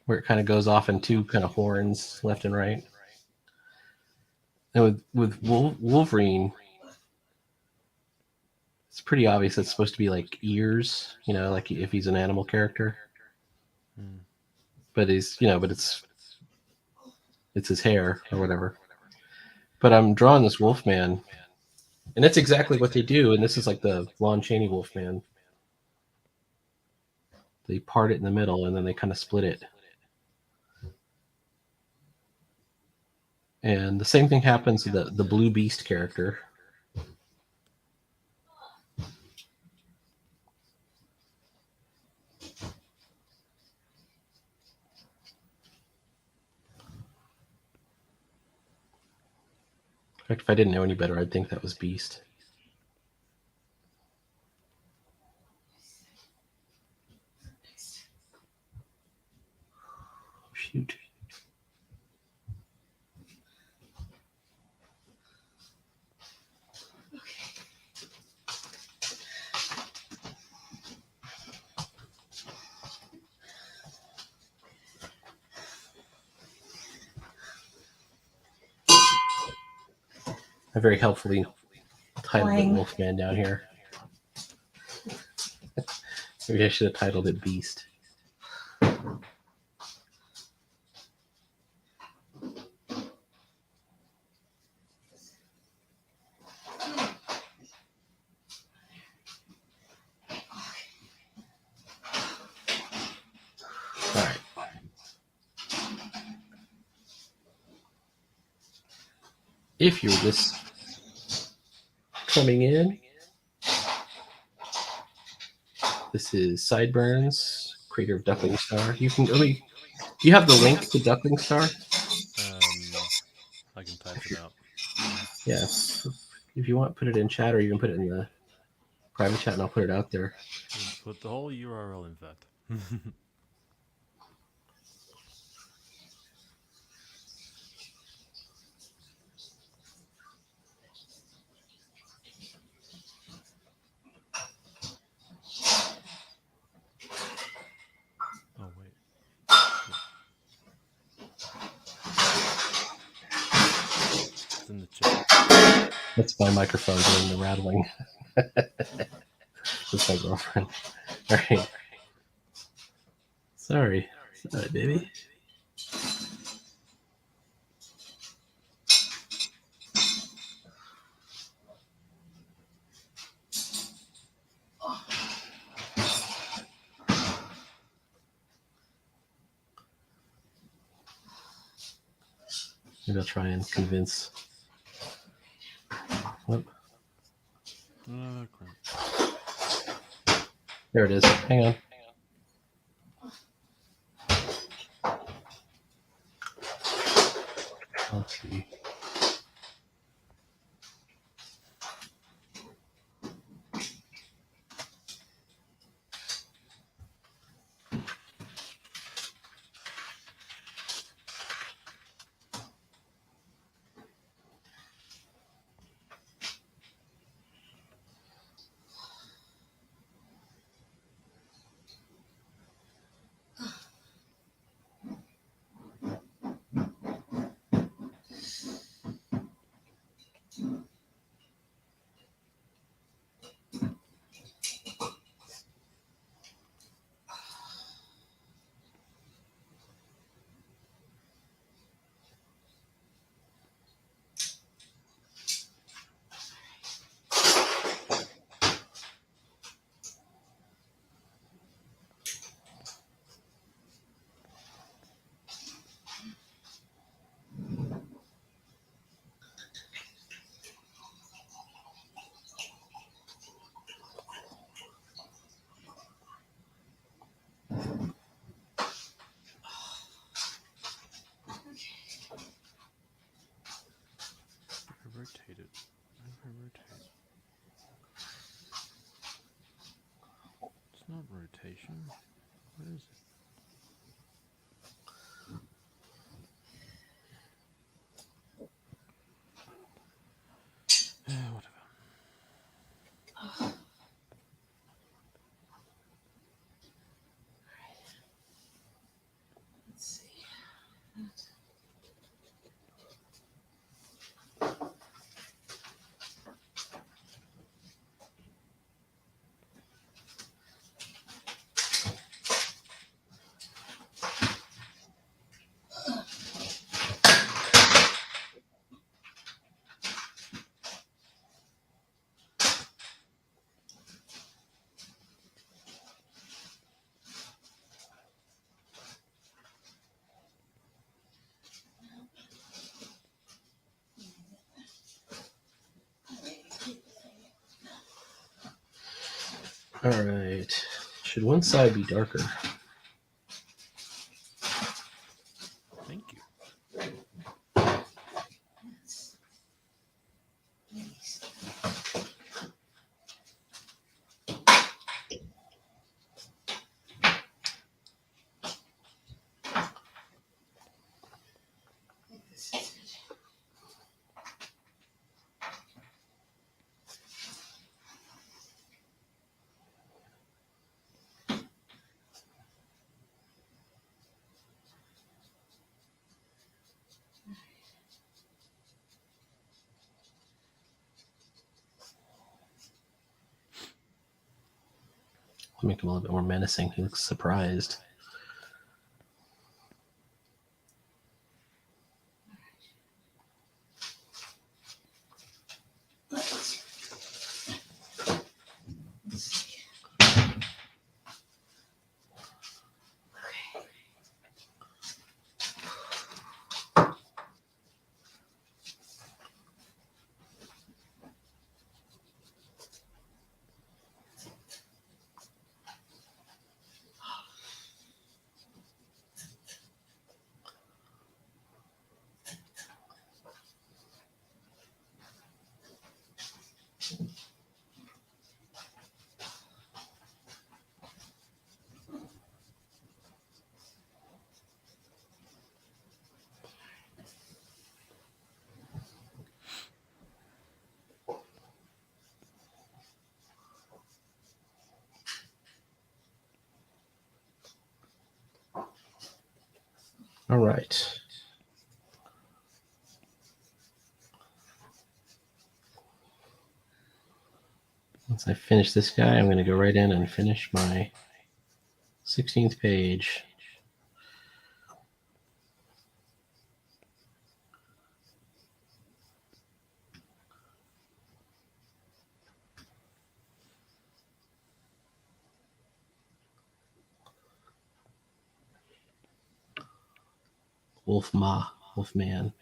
Where it kind of goes off in two kind of horns, left and right. And with Wolverine, it's pretty obvious it's supposed to be like ears, you know, like if he's an animal character. Mm. But it's his hair or whatever. But I'm drawing this Wolfman, and that's exactly what they do. And this is like the Lon Chaney Wolfman. They part it in the middle, and then they kind of split it. And the same thing happens with the Blue Beast character. In fact, if I didn't know any better, I'd think that was Beast. Shoot. I very helpfully titled it Wolfman down here. Maybe I should have titled it Beast. All right. If you're just coming in, this is Sideburns, creator of Duckling Star. You can do you have the link to Duckling Star? I can type it out. Yeah. If you want, put it in chat, or you can put it in the private chat, and I'll put it out there. Put the whole URL, in fact. Oh, wait. It's in the chat. That's my microphone doing the rattling. That's my girlfriend. All right. Sorry, baby. Maybe I'll try and convince. Whoop. Crap. There it is. Hang on. Let's see. Rotate it. How do I rotate? It's not rotation. What is it? Whatever. Let's see. All right. Should one side be darker? Thank you. I'll make him a little bit more menacing. He looks surprised. All right. Once I finish this guy, I'm going to go right in and finish my 16th page. Wolfman.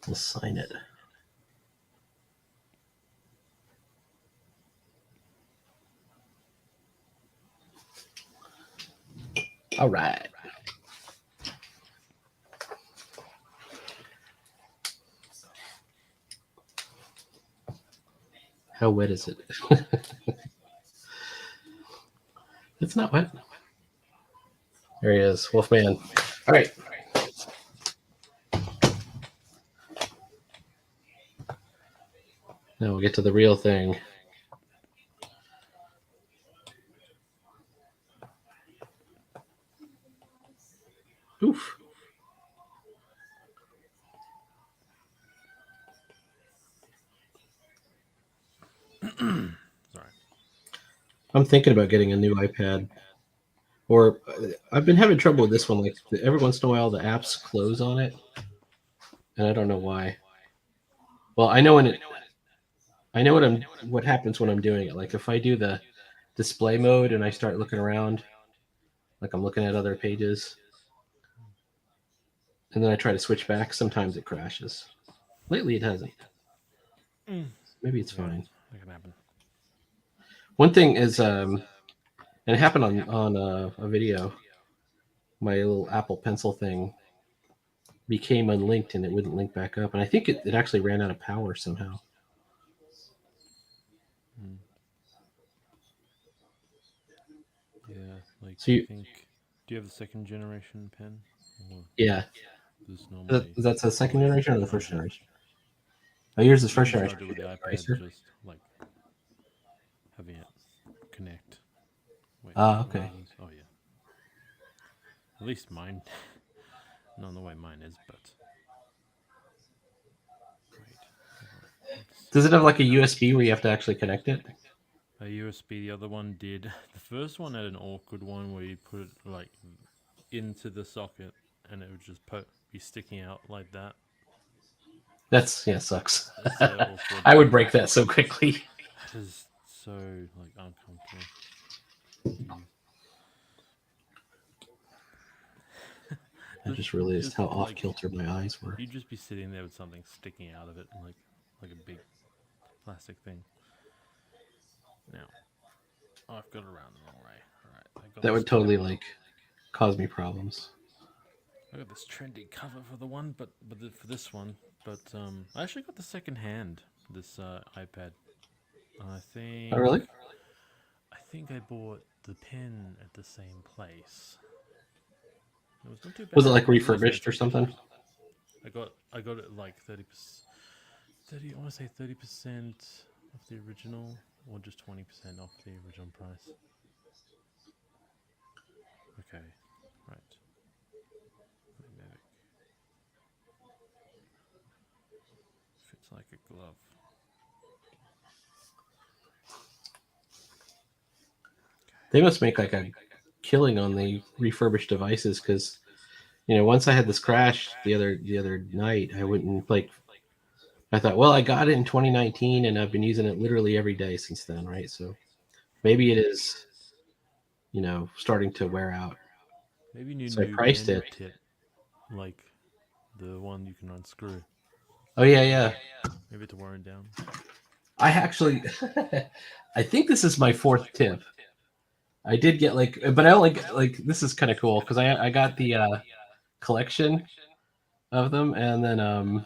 Let's sign it. All right. How wet is it? It's not wet. There he is, Wolfman. All right. Now we'll get to the real thing. Oof. Sorry. I'm thinking about getting a new iPad. Or I've been having trouble with this one. Like every once in a while, the apps close on it, and I don't know why. Well, I know what happens when I'm doing it. Like if I do the display mode and I start looking around, like I'm looking at other pages, and then I try to switch back, sometimes it crashes. Lately, it hasn't. Maybe it's fine. That can happen. One thing is, and it happened on a video. My little Apple Pencil thing became unlinked and it wouldn't link back up, and I think it actually ran out of power somehow. Yeah, like So I think. Do you have the second generation pen? Or yeah, this normally. that's the second generation or the first generation? Oh, yours is You first can generation. charge it with the iPad, Eraser? just like having it connect. Wait. Okay. Oh yeah. At least mine. Not the way mine is, but. Wait. Does it have like a USB where you have to actually connect it? A USB. The other one did. The first one had an awkward one where you put it like into the socket and it would just be sticking out like that. Sucks. That's so awkward. I would break that so quickly. That is so like uncomfortable. I just realized how off kilter my eyes were. You'd just be sitting there with something sticking out of it, like a big plastic thing. Now, I've got it around the wrong way. All right, That would totally like cause me problems. I got this trendy cover for the one, but for this one, but I actually got the second hand this iPad. I think. Oh, really? I think I bought the pen at the same place. It was not too bad. Was it like refurbished or something? I got it like 30%. I want to say 30% off the original, or just 20% off the original price. Okay, right. Magnetic. Fits like a glove. They must make like a killing on the refurbished devices because, once I had this crash the other night, I wouldn't like. I thought, well, I got it in 2019, and I've been using it literally every day since then, right? So maybe it is, starting to wear out. Maybe you need so a new I priced pen it, tip, like the one you can unscrew. Oh yeah. Maybe it's worn down. I actually, I think this is my fourth tip. I did get but I only this is kind of cool because I got the collection of them, and then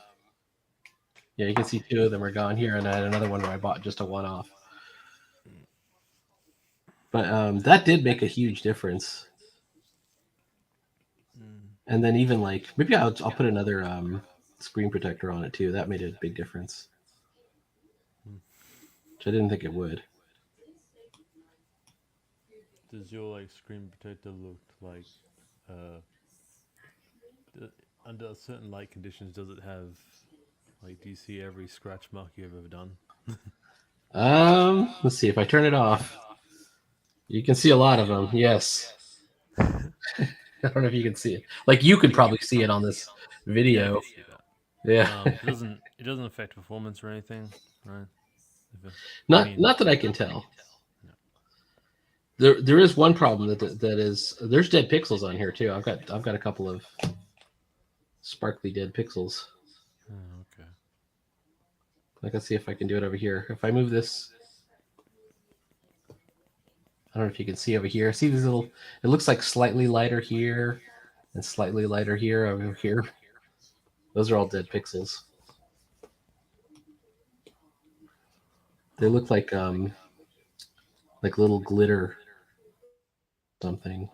yeah, you can see two of them are gone here, and I had another one where I bought just a one-off. But that did make a huge difference. And then even maybe I'll put another screen protector on it too. That made a big difference, which I didn't think it would. Does your screen protector look like under certain light conditions? Does it have do you see every scratch mark you've ever done? Let's see if I turn it off. You can see a lot of them. Yes. I don't know if you can see it. You could probably see it on this video. Yeah, I can see that. Yeah. It doesn't affect performance or anything, right? Not that I can tell. No. There is one problem that is there's dead pixels on here too. I've got a couple of sparkly dead pixels. Oh, okay. I can see if I can do it over here. If I move this, I don't know if you can see over here. See these little, it looks like slightly lighter here and slightly lighter here over here. Those are all dead pixels. They look like little glitter something.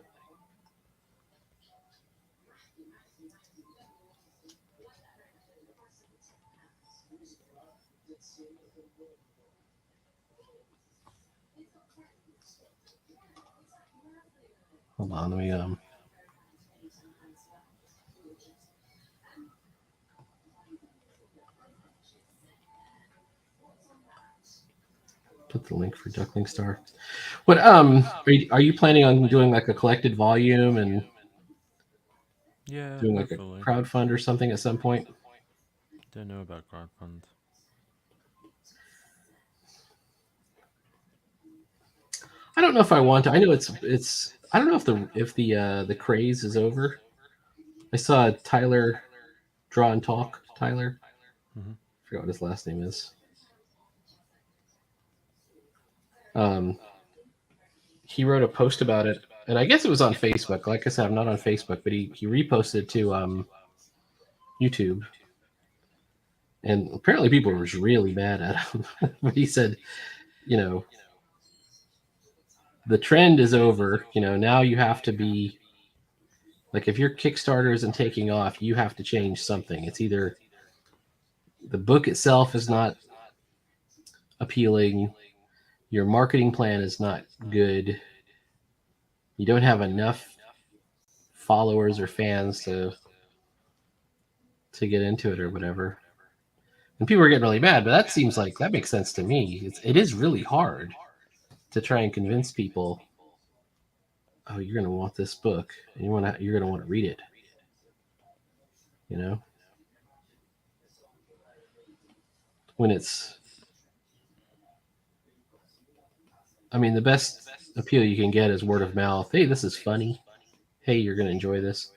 Hold on, let me put the link for Duckling Star. What are you planning on doing a collected volume and doing hopefully. A crowdfund or something at some point? Don't know about crowdfund. I don't know if I want to. I know it's. I don't know if the craze is over. I saw Tyler draw and talk. Tyler, I forgot what his last name is. He wrote a post about it, and I guess it was on Facebook. Like I said, I'm not on Facebook, but he reposted to YouTube, and apparently people were really mad at him. But he said, the trend is over. Now you have to be if your Kickstarter isn't taking off, you have to change something. It's either the book itself is not appealing, your marketing plan is not good, you don't have enough followers or fans to get into it or whatever. And people are getting really mad, but that seems like that makes sense to me. It is really hard to try and convince people, oh, you're going to want this book and you're going to want to read it. When it's, the best appeal you can get is word of mouth. Hey, this is funny. Hey, you're going to enjoy this.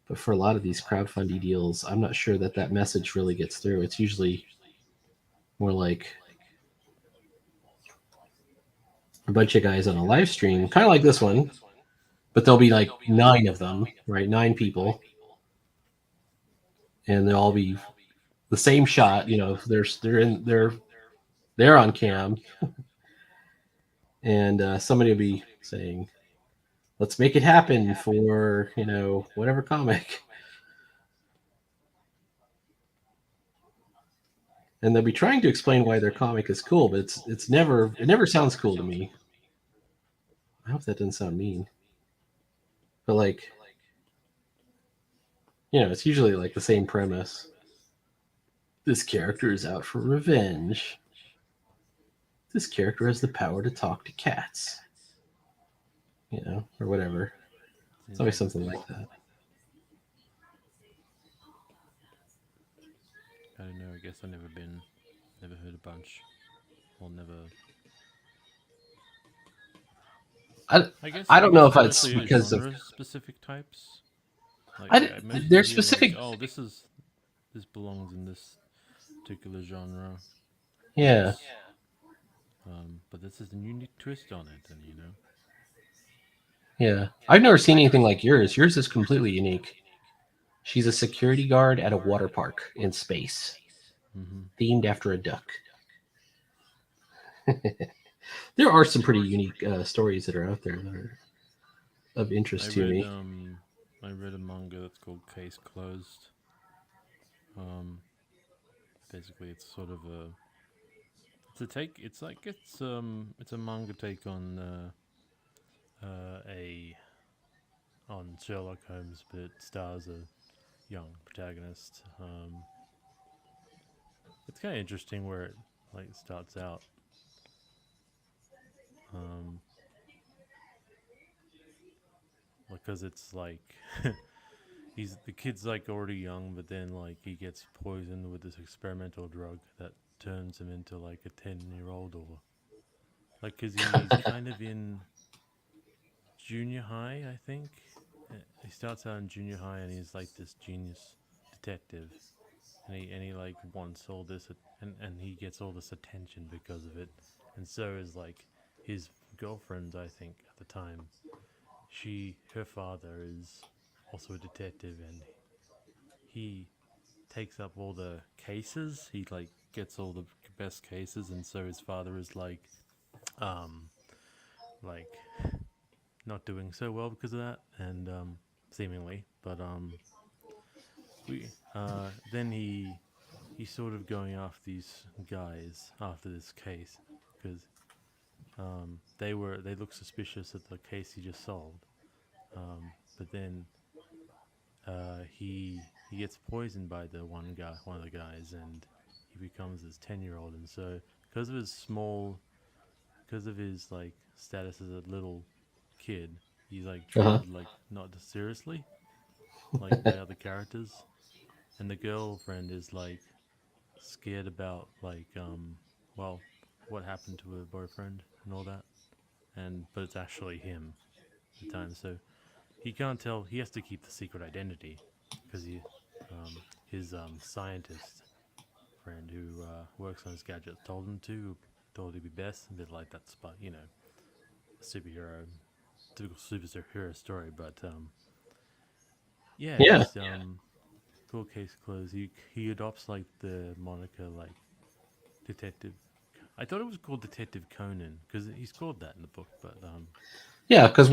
But for a lot of these crowdfunding deals, I'm not sure that message really gets through. It's usually more like a bunch of guys on a live stream, kind of like this one, but there'll be like 9 of them, right? 9 people, and they'll all be the same shot. They're on cam, and somebody will be saying, "Let's make it happen for whatever comic," and they'll be trying to explain why their comic is cool, but it never sounds cool to me. I hope that doesn't sound mean, but like, it's usually like the same premise. This character is out for revenge. This character has the power to talk to cats. Or whatever. It's always something like that. I don't know. I guess I've never heard a bunch, or never. I don't know if it's because of specific types. There's specific. Like, this belongs in this particular genre. Yeah. But this is a unique twist on it, and Yeah, I've never seen anything like yours. Yours is completely unique. She's a security guard at a water park in space, themed after a duck. There are some pretty unique stories that are out there that are of interest to me. I read a manga that's called Case Closed. Basically, it's sort of it's a manga take on on Sherlock Holmes, but it stars a young protagonist. It's kind of interesting where it starts out. Because it's like the kid's already young, but then he gets poisoned with this experimental drug that turns him into a 10-year-old, or because he's kind of in junior high, I think. He starts out in junior high, and he's this genius detective, and he wants all this, and he gets all this attention because of it, and so is his girlfriend, I think, at the time. Her father is also a detective, and he takes up all the cases. He gets all the best cases, and so his father is not doing so well because of that, and seemingly, but then he's sort of going after these guys after this case because they look suspicious at the case he just solved, but then he gets poisoned by one of the guys, and he becomes this 10-year-old, and so because of his status as a little kid, he's treated not seriously by other characters, and the girlfriend is scared about what happened to her boyfriend and all that, but it's actually him at the time, so he can't tell. He has to keep the secret identity because his scientist friend who works on his gadget told him to, thought it'd be best, a bit like that spot, superhero, typical superhero story, but it's, cool. Case closed. He adopts the moniker Detective. I thought it was called Detective Conan because he's called that in the book, but yeah, because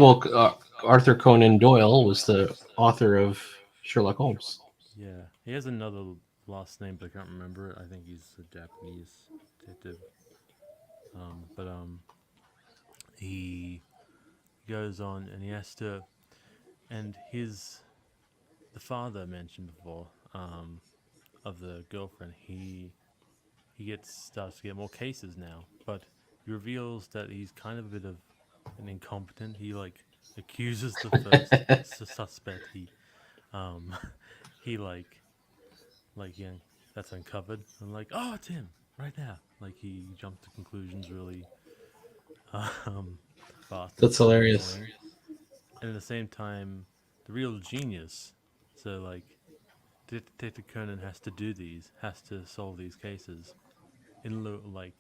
Arthur Conan Doyle was the author of Sherlock Holmes. Yeah, he has another last name, but I can't remember it. I think he's a Japanese detective. But he goes on and he has to, and the father mentioned before, of the girlfriend, he starts to get more cases now, but he reveals that he's kind of a bit of an incompetent. He accuses the first suspect. He yeah, that's uncovered. I'm oh, it's him right now. He jumped to conclusions really fast. That's hilarious. and at the same time, the real genius. So like, Detective Conan has to do these, has to solve these cases, like,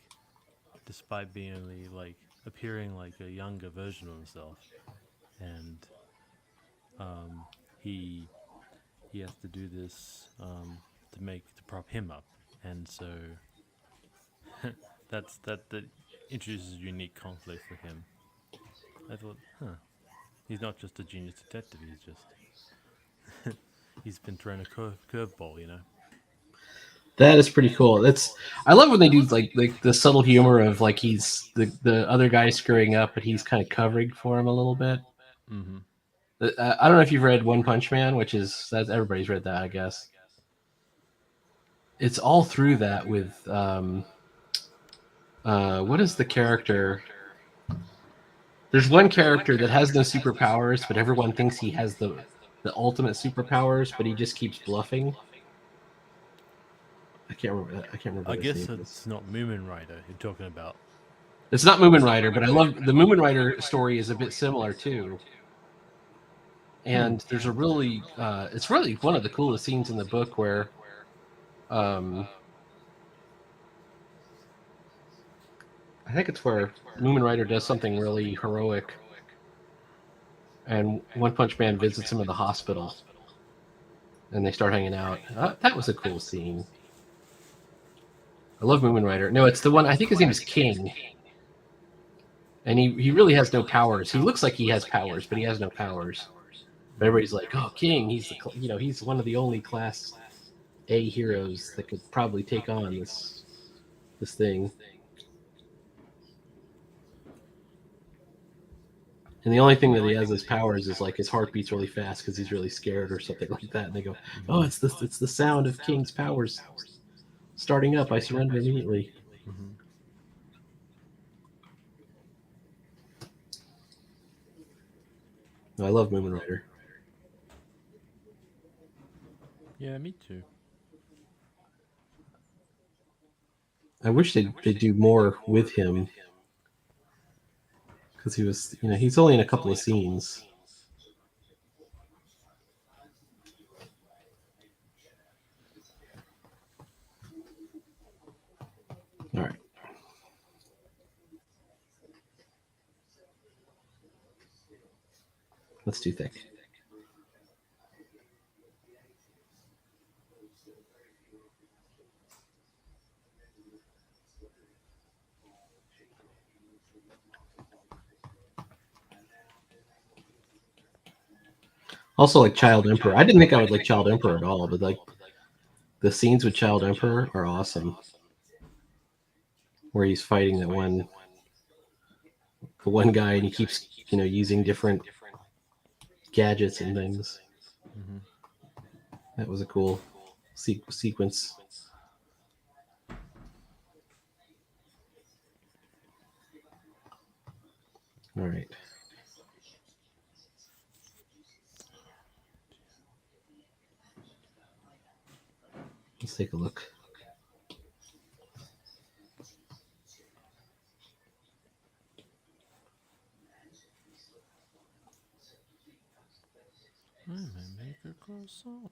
despite being only like appearing like a younger version of himself, and um, he he has to do this to prop him up, and so that introduces a unique conflict for him. I thought, he's not just a genius detective. He's just he's been thrown a curveball, you know. That is pretty cool. I love when they do like the subtle humor of like he's the other guy screwing up, but he's kind of covering for him a little bit. Mm-hmm. I don't know if you've read One Punch Man, which is that everybody's read that, I guess. It's all through that with what is the character? There's one character that has no superpowers, but everyone thinks he has the ultimate superpowers, but he just keeps bluffing. I can't remember. I can't remember. I What his guess name is. it's not Moomin Rider you're talking about. It's not Moomin Rider, but I love the Moomin Rider story is a bit similar too. And there's a really, it's really one of the coolest scenes in the book where, I think it's where Moomin Rider does something really heroic, and One Punch Man visits him in the hospital, and they start hanging out. That was a cool scene. I love Moomin Rider. No, it's the one. I think his name is King, and he really has no powers. He looks like he has powers, but he has no powers. But everybody's like, "Oh, King! He's he's one of the only Class A heroes that could probably take on this thing." And the only thing that he has as powers is like his heart beats really fast because he's really scared or something like that. And they go, "Oh, it's the sound of King's powers starting up. I surrender immediately." Mm-hmm. I love Moomin Rider. Yeah, me too. I wish they'd do more with him because he was, he's only in a couple of scenes. All right. Let's do thick. Also, like Child Emperor. I didn't think I would like Child Emperor at all, but like the scenes with Child Emperor are awesome. Where he's fighting the one guy, and he keeps using different gadgets and things. Mm-hmm. That was a cool sequence. All right. Let's take a look. I may make a croissant.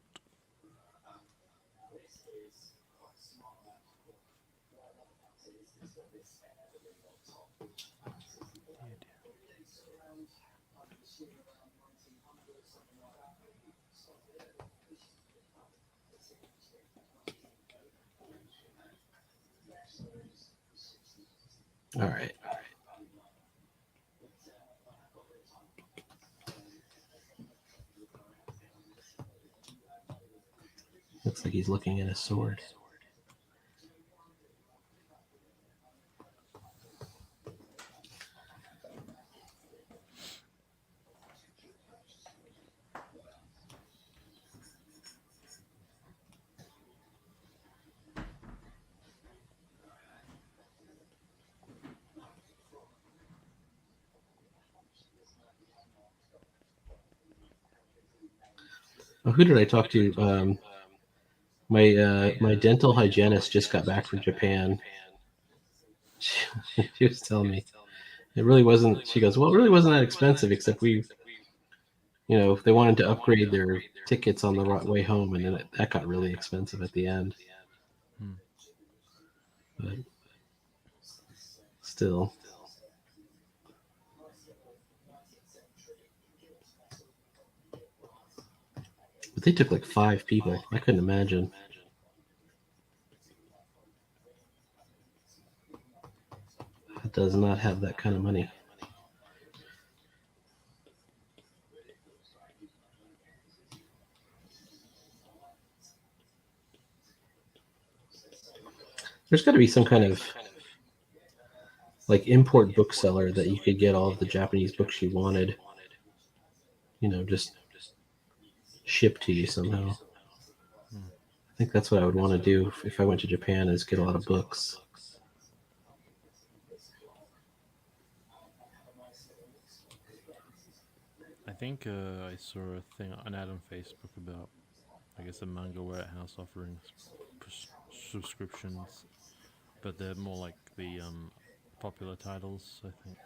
All right. Looks like he's looking at a sword. Oh, who did I talk to? My dental hygienist just got back from Japan. She was telling me it really wasn't. She goes, "Well, it really wasn't that expensive, except we You know, if they wanted to upgrade their tickets on the way home, and then that got really expensive at the end. But still. But they took like 5 people. I couldn't imagine. It does not have that kind of money. There's got to be some kind of like import bookseller that you could get all of the Japanese books you wanted. You know, just shipped to you somehow. I think that's what I would want to do if I went to Japan, is get a lot of books. I think I saw an ad on Facebook about, I guess, a manga warehouse offering subscriptions, but they're more like the popular titles, I think.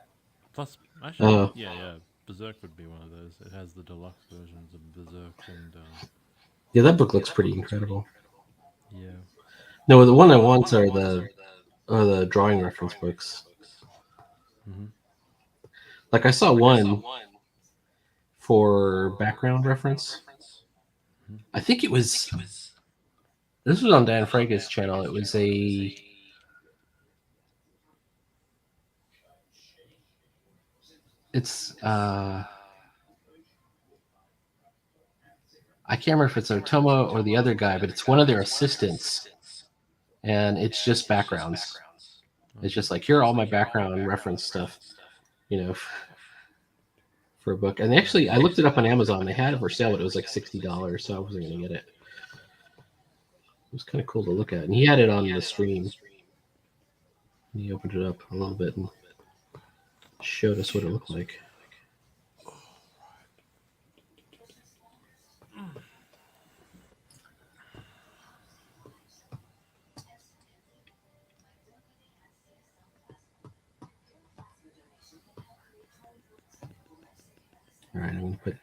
Plus, actually, yeah, Berserk would be one of those. It has the deluxe versions of Berserk and. Yeah, that book looks pretty incredible. Yeah. No, the one I want are the drawing reference books. Mm-hmm. Like I saw one for background reference. Mm-hmm. I think it was. This was on Dan Franke's channel. It was a. It's I can't remember if it's Otomo or the other guy, but it's one of their assistants, and it's just backgrounds. It's just like, here are all my background reference stuff, you know, for a book. And they actually, I looked it up on Amazon. They had it for sale, but it was like $60, so I wasn't going to get it. It was kind of cool to look at. And he had it on the stream. And he opened it up a little bit and showed us what it looked like. All right, I'm going to put.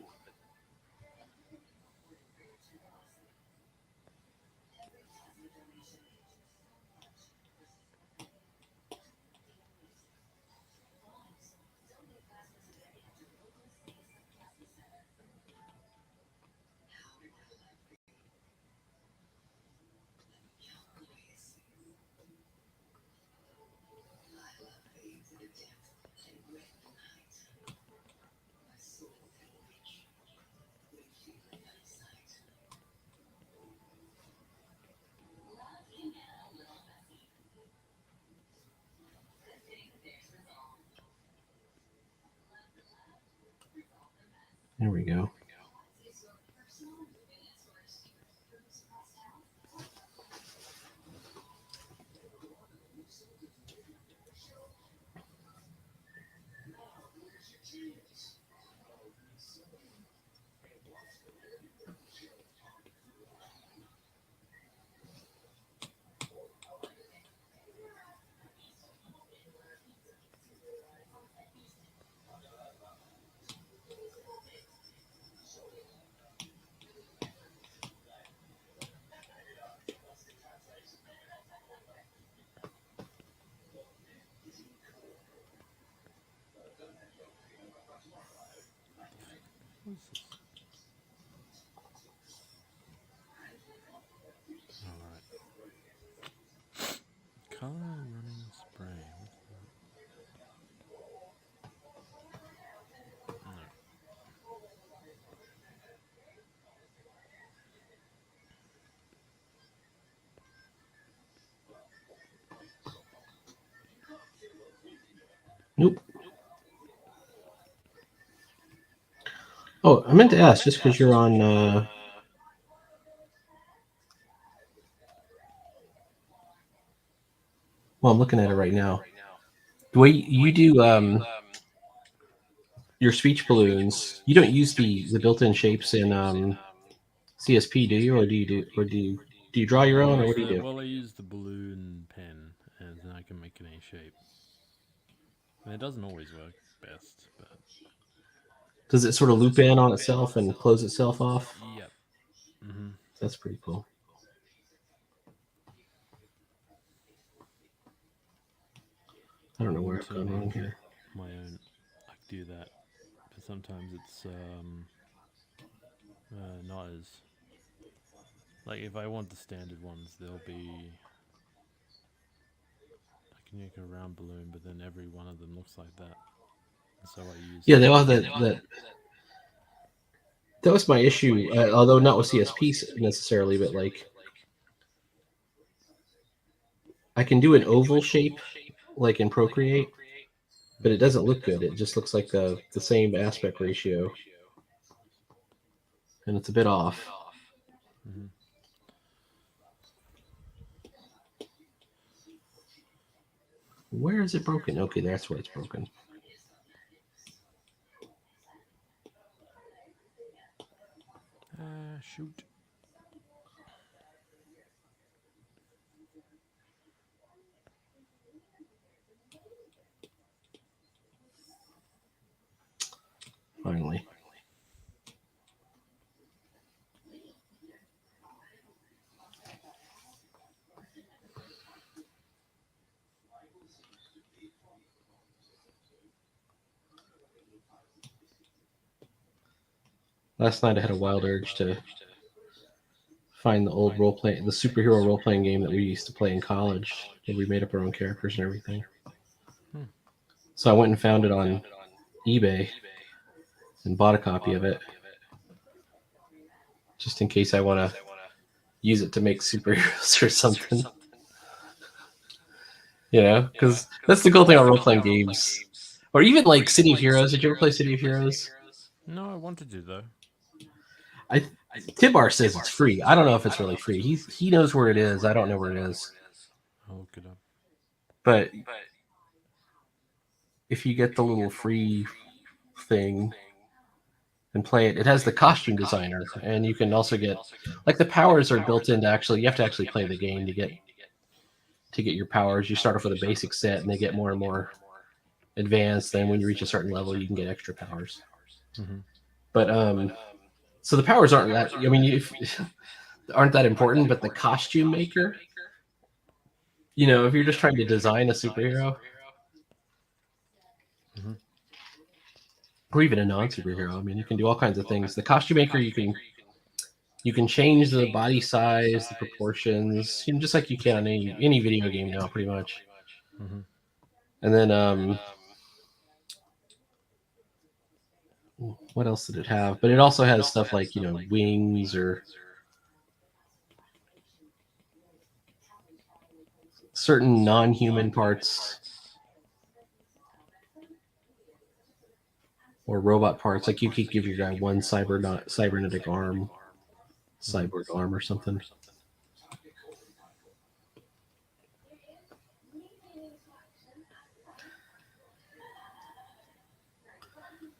There we go. What is this? Alright. Color running spray. What's that? No. Nope. Oh, I meant to ask, just because you're on. Well, I'm looking at it right now. The way you do your speech balloons, you don't use the built-in shapes in CSP, do you, or do you draw your own, or what do you do? Well, I use the balloon pen, and then I can make any shape. And it doesn't always work best, but Does it sort of loop in on itself and close itself off? Yep. Mm-hmm. That's pretty cool. I don't know where I've gone wrong here. My own, I do that, but sometimes it's not as like if I want the standard ones, there'll be I can make a round balloon, but then every one of them looks like that, and so I use Yeah, they all that. That was my issue, although not with CSP necessarily, but like I can do an oval shape like in Procreate, but it doesn't look good. It just looks like the same aspect ratio, and it's a bit off. Mm-hmm. Where is it broken? Okay, that's where it's broken. Shoot. Finally. Last night I had a wild urge to find the old the superhero role playing game that we used to play in college, where we made up our own characters and everything. So I went and found it on eBay and bought a copy of it, just in case I want to use it to make superheroes or something. You know, because that's the cool thing about role playing games, or even like City of Heroes. Did you ever play City of Heroes? No, I wanted to though. Tibar says it's free. I don't know if it's really free. He knows where it is. I don't know where it is. I'll look it up. But if you get the little free thing and play it, it has the costume designer, and you can also get like the powers are built into actually. You have to actually play the game to get your powers. You start off with a basic set, and they get more and more advanced. Then when you reach a certain level, you can get extra powers. Mm-hmm. But so the powers aren't that. I mean, aren't that important. But the costume maker, you know, if you're just trying to design a superhero, mm-hmm. or even a non-superhero, I mean, you can do all kinds of things. The costume maker, you can change the body size, the proportions, you know, just like you can on any video game now, pretty much. Mm-hmm. And then what else did it have? But it also has stuff like, you know, wings or certain non-human parts or robot parts. Like you could give your guy one cybernetic arm, cyborg arm or something.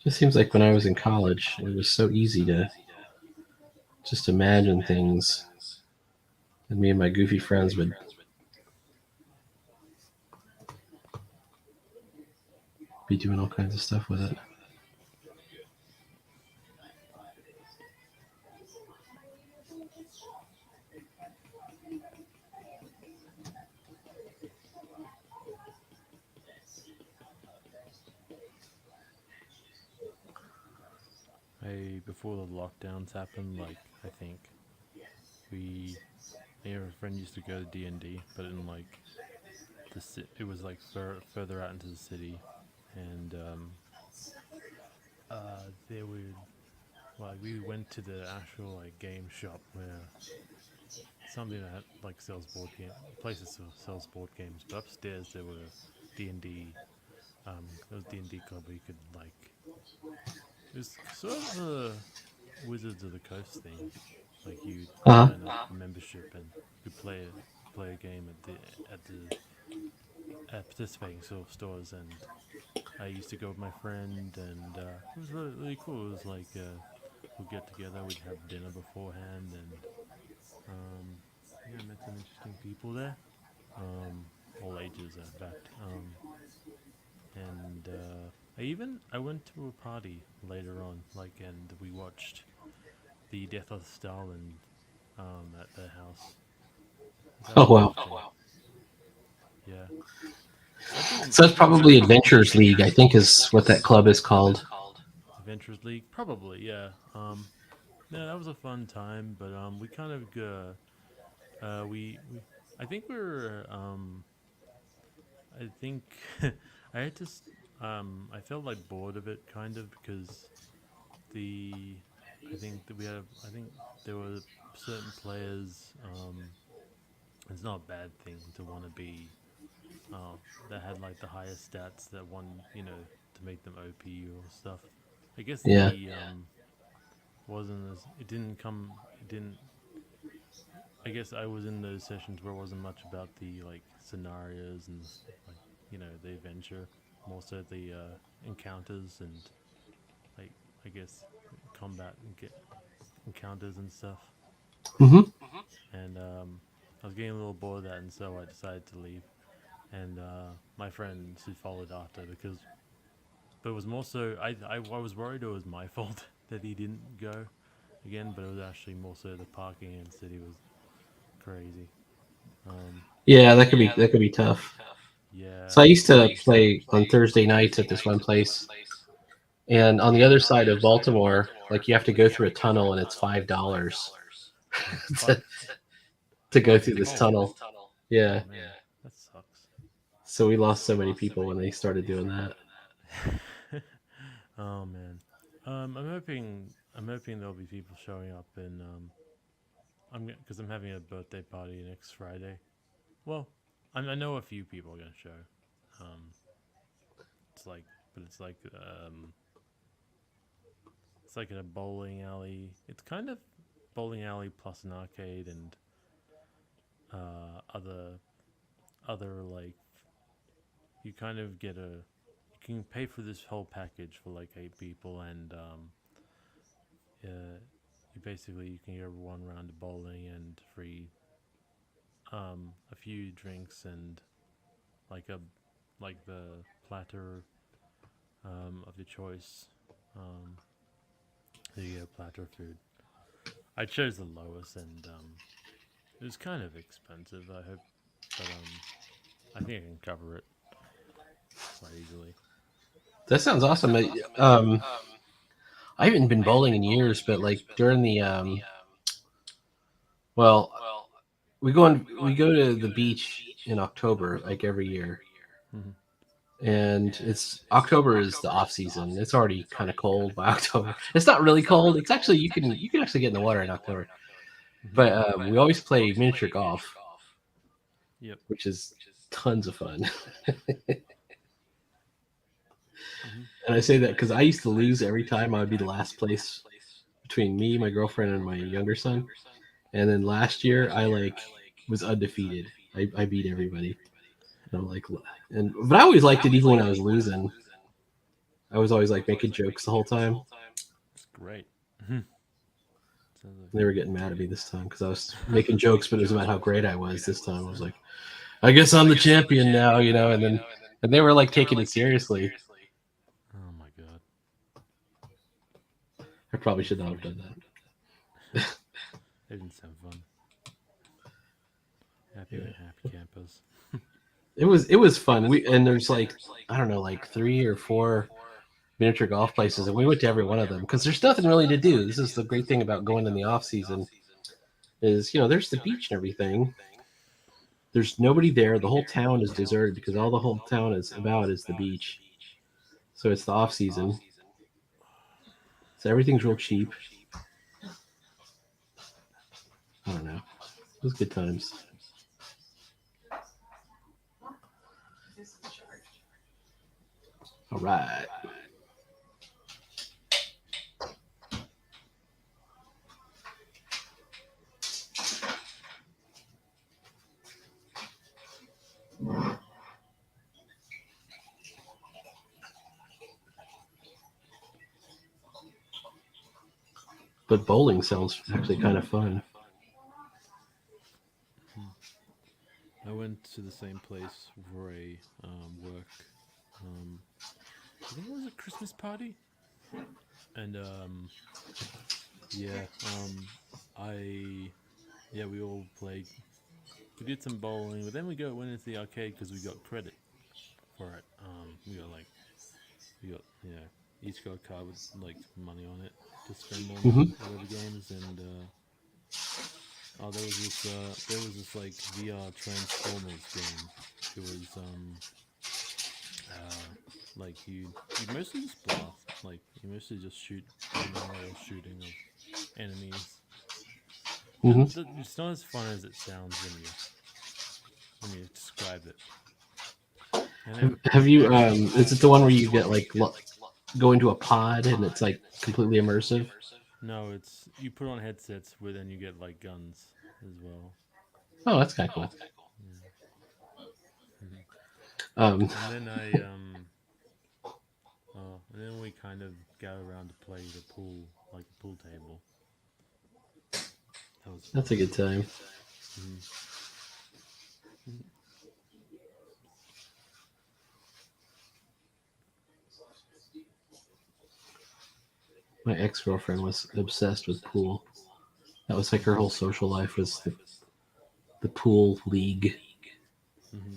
Just seems like when I was in college, it was so easy to just imagine things, and me and my goofy friends would be doing all kinds of stuff with it. Before the lockdowns happened, like I think me and a friend used to go to D&D, but in like it was like further out into the city, and there would like we went to the actual like game shop where something that like sells board game places sells board games, but upstairs there were D&D. There was D&D club where you could like it was sort of the Wizards of the Coast thing. Like you sign up for membership and you play a game at the participating sort of stores. And I used to go with my friend, and it was really really cool. It was like we'd get together, we'd have dinner beforehand, and yeah, I met some interesting people there. All ages, in fact. And I went to a party later on, like, and we watched the death of Stalin at their house. That Oh was wow. interesting. Yeah, So that's I've been probably Adventures League, I think is what that club is called. Adventures League, probably. Yeah. No, that was a fun time, but we kind of we I think we were I think I had to I felt like bored of it kind of because the I think that we had I think there were certain players it's not a bad thing to want to be uh, that had like the highest stats that won, to make them OP or stuff. I guess Yeah. the wasn't as it didn't come it didn't I guess I was in those sessions where it wasn't much about the like scenarios and like the adventure, more so the encounters and like I guess combat and get encounters and stuff. Hmm. And I was getting a little bored of that, and so I decided to leave. And my friend she followed after but it was more so I was worried it was my fault that he didn't go again, but it was actually more so the parking in the city was crazy. Um, Yeah, that could be tough. yeah, So I used to play on Thursday nights at this one place, and on the other side of Baltimore, like you have to go through a tunnel, and it's $5 five to, to go five through this dollars. tunnel. Oh Yeah. man, that sucks. So we lost so many people when they started doing that. Oh man, I'm hoping there'll be people showing up, and because I'm having a birthday party next Friday. Well, I know a few people are gonna show. Um, it's like, but it's like in a bowling alley. It's kind of bowling alley plus an arcade and other like you kind of get you can pay for this whole package for like 8 people, and you can get one round of bowling and free a few drinks and like a like the platter of your choice. Um, you get a platter of food. I chose the lowest, and it was kind of expensive. I hope, but I think I can cover it quite easily. That sounds awesome. I haven't been bowling in years, but like during the well, we go to the beach in October, like every year, Mhm. and it's October is the off season. It's already kind of cold by October. It's not really cold. It's actually you can actually get in the water in October. Mhm. But we always play miniature golf, Yep. which is tons of fun. Mhm. And I say that because I used to lose every time. I would be the last place between me, my girlfriend, and my younger son. And then last year, I like was undefeated. I beat everybody. And I'm like, but I always liked it even when I was losing. I was always like making jokes the whole time. It's great. Mhm. Sounds like They were fun. getting mad at me this time because I was making jokes, but it was about how great I was this time. I was like, I guess I'm the champion now, and they were like taking it seriously. Oh my god. I probably should not have done that. It didn't sound fun. Happy Yeah. happy campers. It was fun. And there's like I don't know, like 3 or 4 miniature golf places, and we went to every one of them because there's nothing really to do. This is the great thing about going in the off season is there's the beach and everything. There's nobody there. The whole town is deserted because all the whole town is about is the beach. So it's the off season. So everything's real cheap. I don't know. It was good times. All right. But bowling sounds actually kind of fun. I went to the same place for a work. Um, I think it was a Christmas party, and yeah, we all played. We did some bowling, but then went into the arcade because we got credit for it. We got each got a card with like money on it to spend on Mm-hmm. whatever games, and there was this like VR Transformers game. It was like you mostly just blast, like you mostly just shoot melee shooting of enemies. Mm-hmm. It's not as fun as it sounds when you describe it. And then Have you? Is it the one where you get like go into a pod and it's like completely immersive? no, it's you put on headsets where then you get like guns as well. Oh, that's kind of cool. Yeah. Um, And then and then we kind of got around to play the pool, like the pool table. That was that's a good time. Mm-hmm. My ex-girlfriend was obsessed with pool. That was like her whole social life was the pool league. Mm-hmm.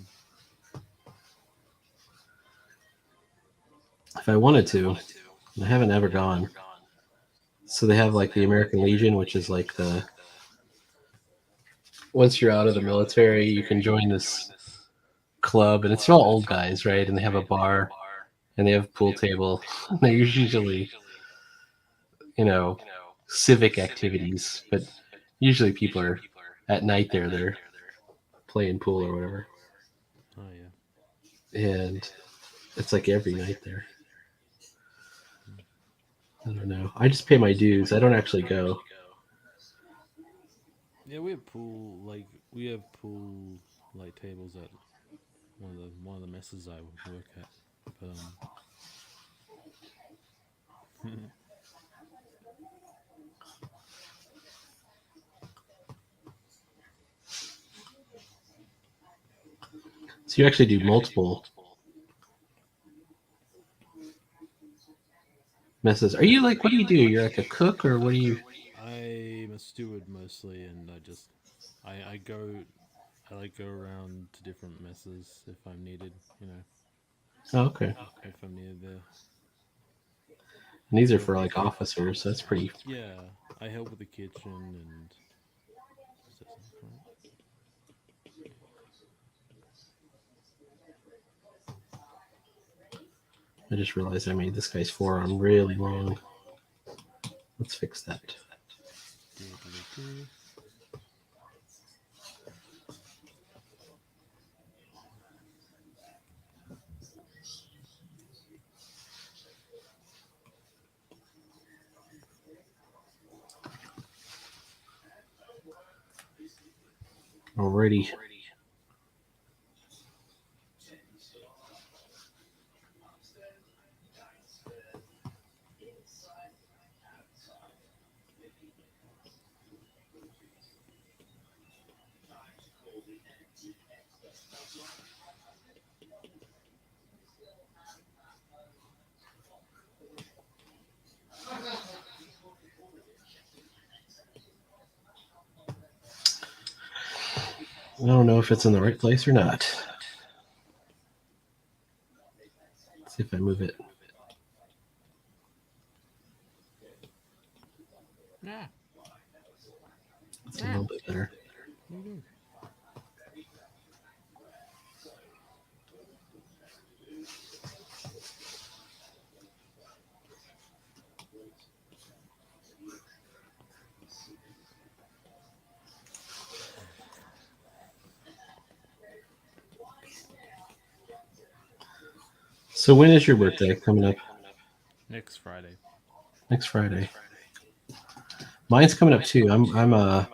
If I wanted to, I haven't ever gone. So they have like the American Legion, which is like the once you're out of the military, you can join this club, and it's all old guys, right? And they have a bar, and they have a pool table. They're usually, civic activities, but usually people are at night there. They're playing pool or whatever, Oh yeah. and it's like every night there. I don't know. I just pay my dues. I don't actually go. Yeah, we have pool like tables at one of the messes I work at. But So you actually do multiple messes. Are you like? What do you do? You're like a cook, or what do you? I'm a steward mostly, and I like go around to different messes if I'm needed. Oh, okay. If I'm needed there. And these are for like officers. So that's pretty. Yeah, I help with the kitchen and stuff like that. I just realized I made this guy's forearm really long. Let's fix that. Alrighty. I don't know if it's in the right place or not. Let's see if I move it. Yeah. It's a little bit better. Mm-hmm. So when is your birthday coming up? Next Friday. Next Friday. Mine's coming up too. I'm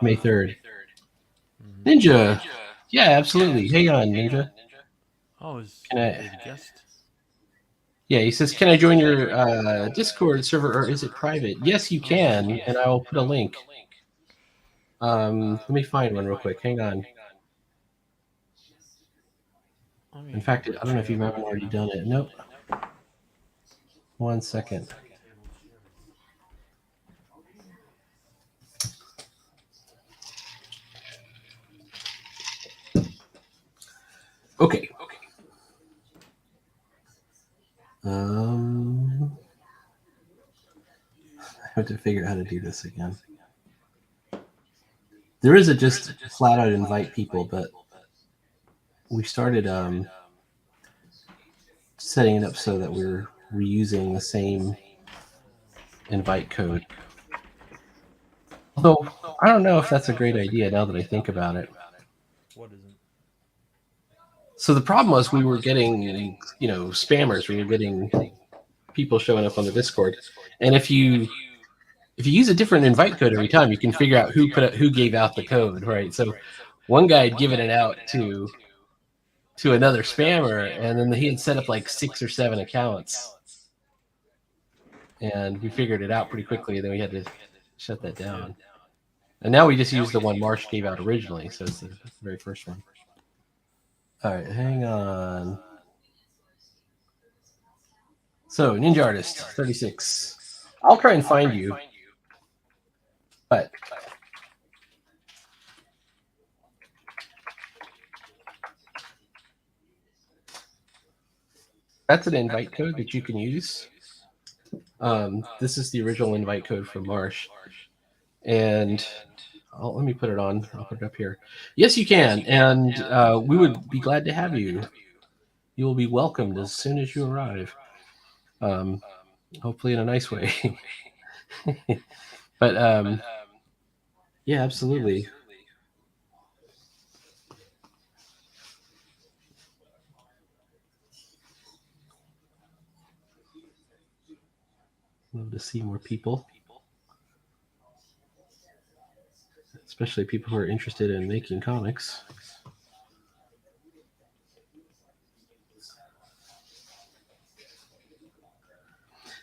May 3rd. Mm-hmm. Ninja. Yeah, absolutely. Hang on, Ninja. Oh, is Can I- it a guest? Yeah, he says, "Can I join your Discord server, or is it private?" Yes, you can, and I will put a link. Let me find one real quick. Hang on. In fact, I don't know if you haven't already done it. Nope. 1 second. Okay. I have to figure out how to do this again. There is a just flat out invite people, but we started setting it up so that we're reusing the same invite code. Although I don't know if that's a great idea now that I think about it. What isn't? So the problem was we were getting, spammers. We were getting people showing up on the Discord, and if you use a different invite code every time, you can figure out who gave out the code, right? So one guy had given it out to another spammer, and then he had set up like 6 or 7 accounts, and we figured it out pretty quickly. Then we had to shut that down, and now we just use the one Marsh gave out originally, so it's the very first one. All right, hang on. So, Ninja Artist 36. I'll try and find you, but that's an invite code that you can use. This is the original invite code from Marsh, and let me put it on. I'll put it up here. Yes, you can, and we would be glad to have you. You will be welcomed as soon as you arrive. Hopefully in a nice way. But yeah, absolutely. Love to see more people, especially people who are interested in making comics.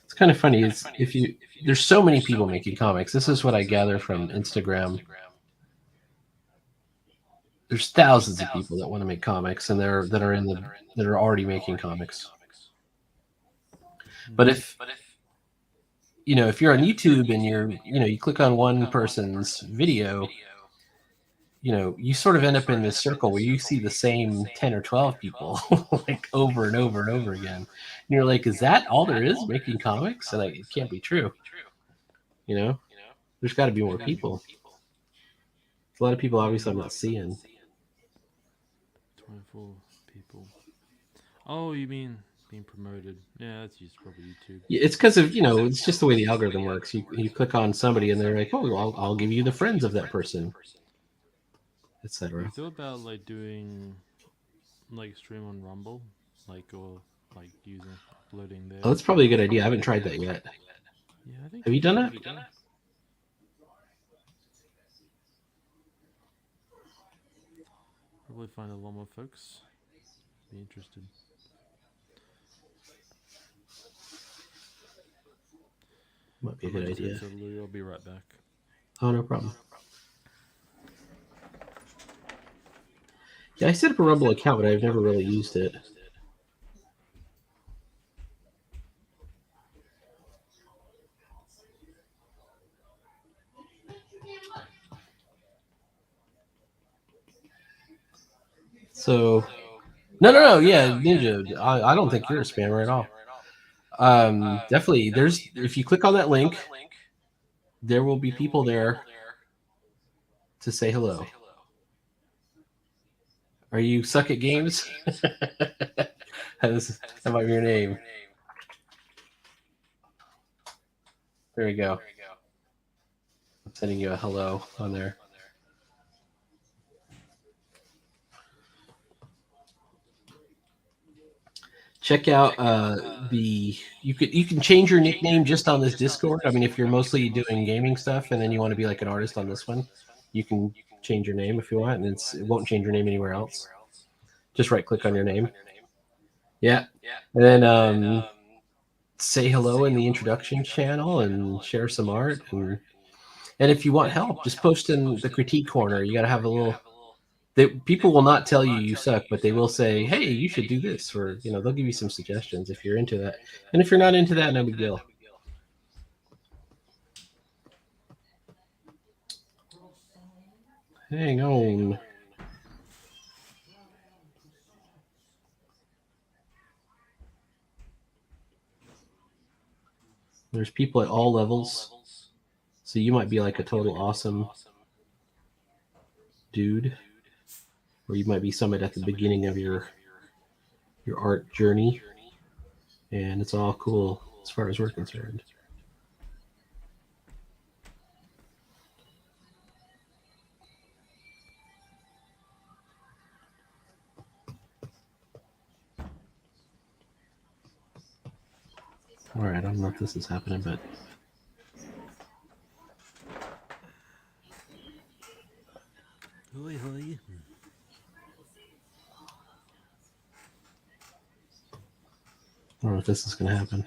It's kind of funny. Is there's so many people making comics. This is what I gather from Instagram. There's thousands of people that want to make comics, and that are already making comics. But if you're on YouTube and you click on one person's video, you sort of end up in this circle where you see the same 10 or 12 people like over and over and over again. And you're like, is that all there is making comics? And it can't be true. There's got to be more people. There's a lot of people obviously I'm not seeing. 24 people. Oh, you mean being promoted? Yeah, that's probably YouTube. Yeah, it's because of it's just the way the algorithm works. You click on somebody and they're like, oh, well, I'll give you the friends of that person, etc. You thought about doing stream on Rumble, or using uploading there? Oh, that's probably a good idea. I haven't tried that yet. Yeah, I think. Have you done that? Probably find a lot more folks be interested. Might be a good idea. I'll be right back. Oh, no problem. Yeah, I set up a Rumble account, but I've never really used it. So, no, yeah, Ninja, I don't think you're a spammer at all. Definitely, if you click on that link, there will be people there to say hello. Are you suck at games? That might be your name. There we go. I'm sending you a hello on there. Check out you can change your nickname just on this Discord. I mean, if you're mostly doing gaming stuff and then you want to be like an artist on this one, you can change your name if you want, and it won't change your name anywhere else. Just right click on your name. Yeah. And then say hello in the introduction channel and share some art, and if you want help, just post in the critique corner. You got to have a little People will not tell you suck, but they will say, "Hey, you should do this," or they'll give you some suggestions if you're into that. And if you're not into that, no big deal. Hang on. There's people at all levels, so you might be like a total awesome dude, or you might be somebody at the beginning of your art journey, and it's all cool as far as we're concerned. All right, I don't know if this is happening, but Hoi, hoi. I don't know if this is going to happen.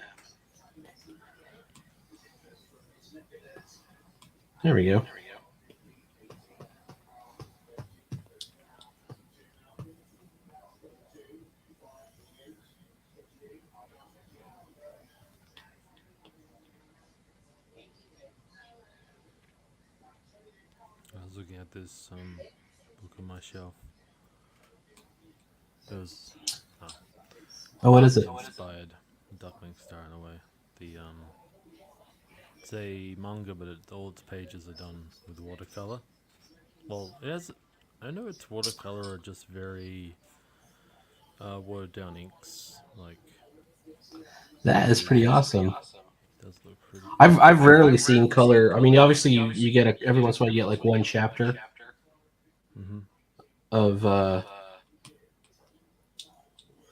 There we go. I was looking at this book on my shelf. It was what is it? Inspired Duckling Star in a way. It's a manga, but all its pages are done with watercolor. Well, it has. I know it's watercolor or just very watered down inks. Like That is pretty awesome. It does look pretty. I've rarely seen color. I mean, obviously you get every once in a while you get like one chapter of.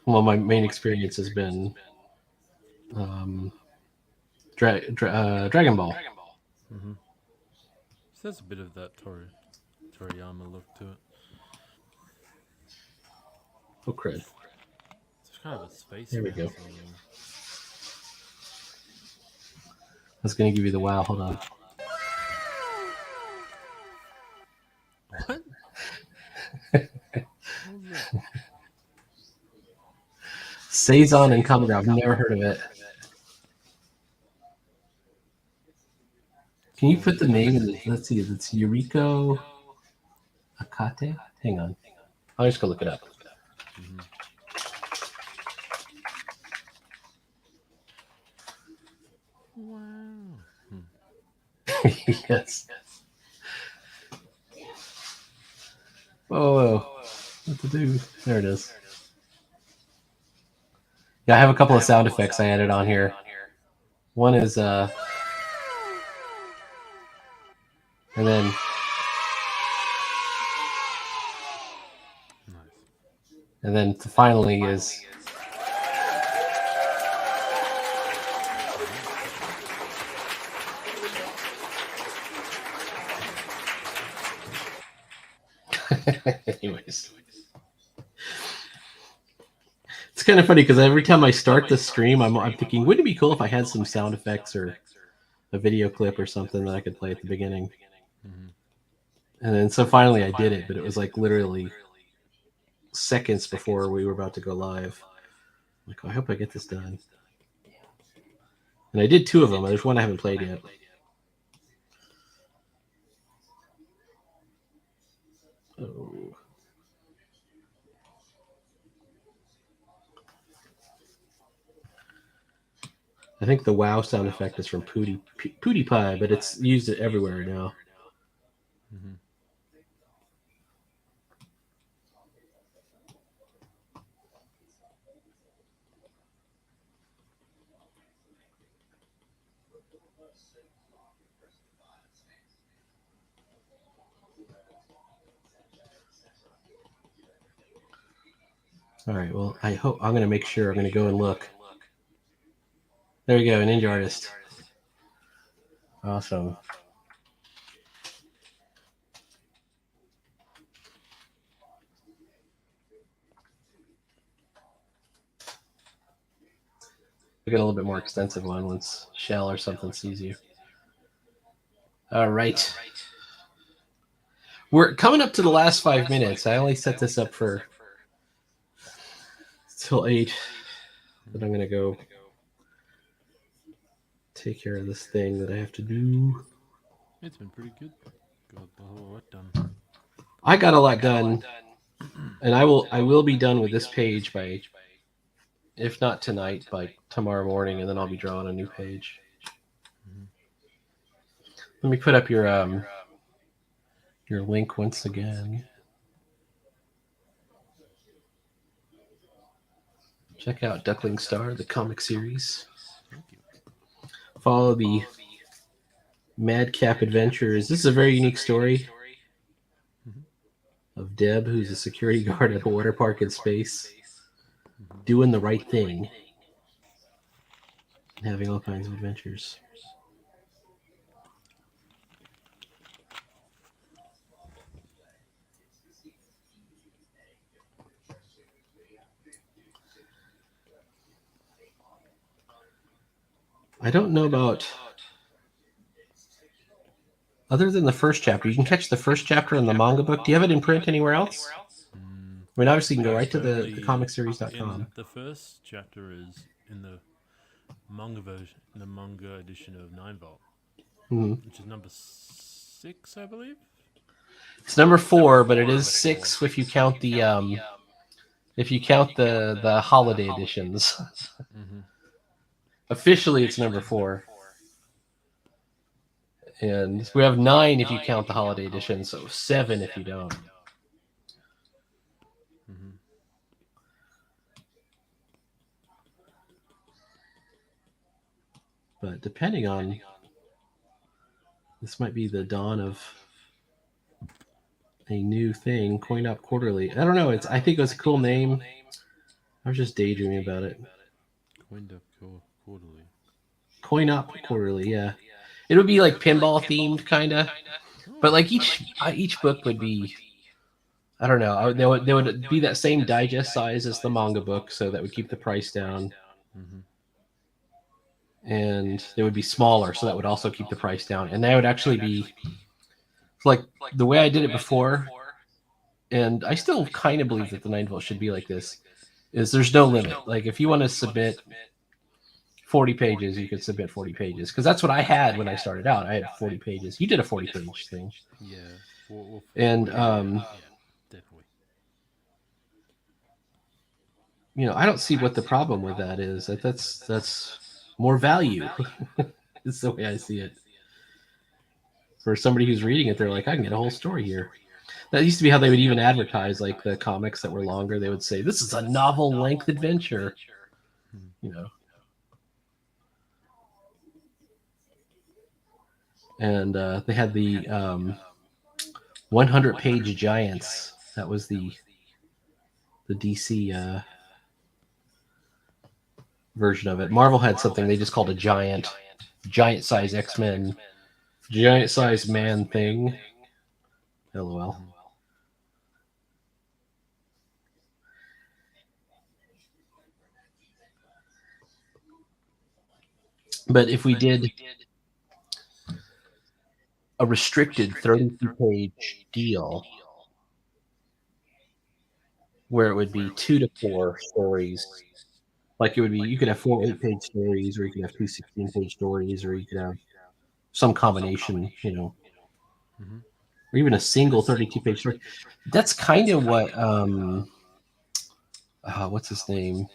Well, my main experience has been Dragon Ball. Mm-hmm. So there's a bit of that Toriyama look to it. Oh, crud. It's kind of a space. There we go. I was going to give you the wow. Hold on. What? Saison and Kamura. I've never heard of it. Can you put the name in? Let's see. It's Yuriko Akate. Hang on. I'll just go look it up. Mm-hmm. Wow. Yes. Whoa. What to do? There it is. Yeah, I have a couple of sound effects I added on here. One is and then Nice. and then finally is anyways. It's kind of funny because every time I start the stream, I'm thinking, wouldn't it be cool if I had some sound effects or a video clip or something that I could play at the beginning? Mm-hmm. And then so finally I did it, but it was like literally seconds before we were about to go live. I'm like, oh, I hope I get this done. And I did two of them. There's one I haven't played yet. Oh. I think the wow sound effect is from PewDiePie, but it's used everywhere now. Mm-hmm. All right, well, I'm going to make sure. I'm going to go and look. There we go, an indie artist. Awesome. We get a little bit more extensive one once Shell or something sees you. All right. We're coming up to the last 5 minutes. I only set this up for till 8, but I'm gonna go take care of this thing that I have to do. It's been pretty good. Got the whole lot done. I got a lot done, and I will be done with this page by, if not tonight, by tomorrow morning, and then I'll be drawing a new page. Let me put up your link once again. Check out Duckling Star, the comic series. Thank you. Follow the Madcap Adventures. This is a very unique story of Deb, who's a security guard at a water park in space, doing the right thing and having all kinds of adventures. I don't know about, other than the first chapter. You can catch the first chapter in the manga book. Do you have it in print anywhere else? I mean, obviously you can go right to the comicseries.com. The first chapter is in the manga version, the manga edition of 9 Volt, which is number 6, I believe. It's number 4, but it is 6 if you count the holiday editions. Officially, it's number 4. And we have 9 if you count the holiday edition, so 7 if you don't. But depending on, this might be the dawn of a new thing, Coin Up Quarterly. I don't know. I think it was a cool name. I was just daydreaming about it. Coined Up Quarterly. Coin Up Quarterly, yeah. It would be like pinball themed, kind of. But like each book would be, I don't know. They would be that same digest size as the manga book, so that would keep the price down. And they would be smaller, so that would also keep the price down. And they would actually be like the way I did it before. And I still kind of believe that the 9 Volt should be like this. Is there's no limit. Like if you want to submit 40 pages, you could submit 40 pages. Because that's what I had when I started out. I had 40 pages. You did a 40-page thing. Yeah. And, definitely. You know, I don't see what the problem with that is. That's more value. It's the way I see it. For somebody who's reading it, they're like, I can get a whole story here. That used to be how they would even advertise, like the comics that were longer. They would say, this is a novel-length adventure. You know. And they had the 100-page Giants. That was the DC version of it. Marvel had something they just called a giant-size X-Men, giant-size man thing. LOL. But if we did a restricted 32-page deal where it would be 2 to 4 stories, like it would be, you could have 4 8-page stories, or you could have 2 16-page stories, or you could have some combination, you know, or even a single 32-page story. That's kind of what what's his name?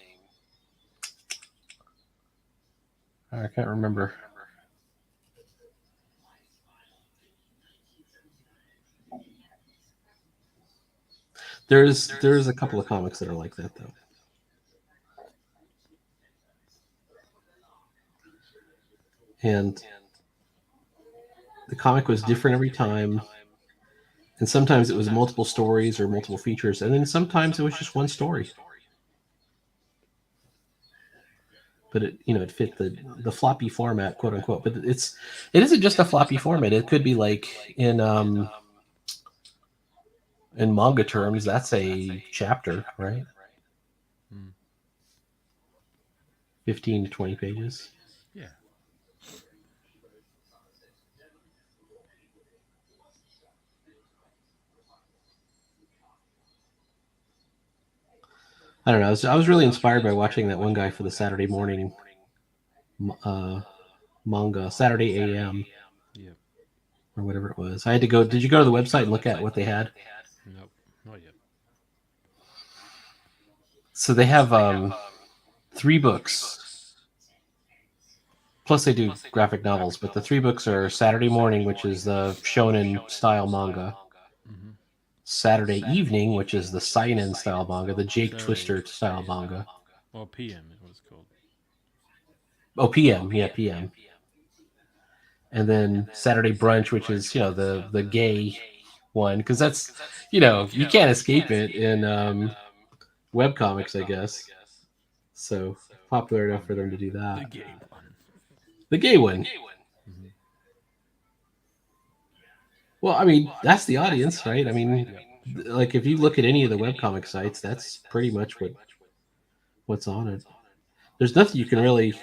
I can't remember. There's a couple of comics that are like that, though. And the comic was different every time. And sometimes it was multiple stories or multiple features. And then sometimes it was just one story. But it fit the floppy format, quote unquote. But it isn't just a floppy format. It could be like in manga terms, that's a chapter, right? 15 to 20 pages. Yeah. I don't know. I was really inspired by watching that one guy for the Saturday morning manga, Saturday AM Yep. or whatever it was. I had to go. Did you go to the website and look at what they had? Nope. Not yet. So they have 3 books. Plus, they do graphic novels, but the 3 books are Saturday Morning, which is the shonen style manga. Mm-hmm. Saturday Evening, which is the seinen style manga, the Jake Twister style manga. Well, PM it was called. Oh, PM, yeah, PM. And then Saturday Brunch, which is the gay one, because that's you can't escape it in webcomics, I guess. So popular enough for them to do that. The gay one. The gay one. Mm-hmm. Well, I mean, that's the audience, right? I mean, like if you look at any of the webcomic sites, that's pretty much what's on it. There's nothing you can really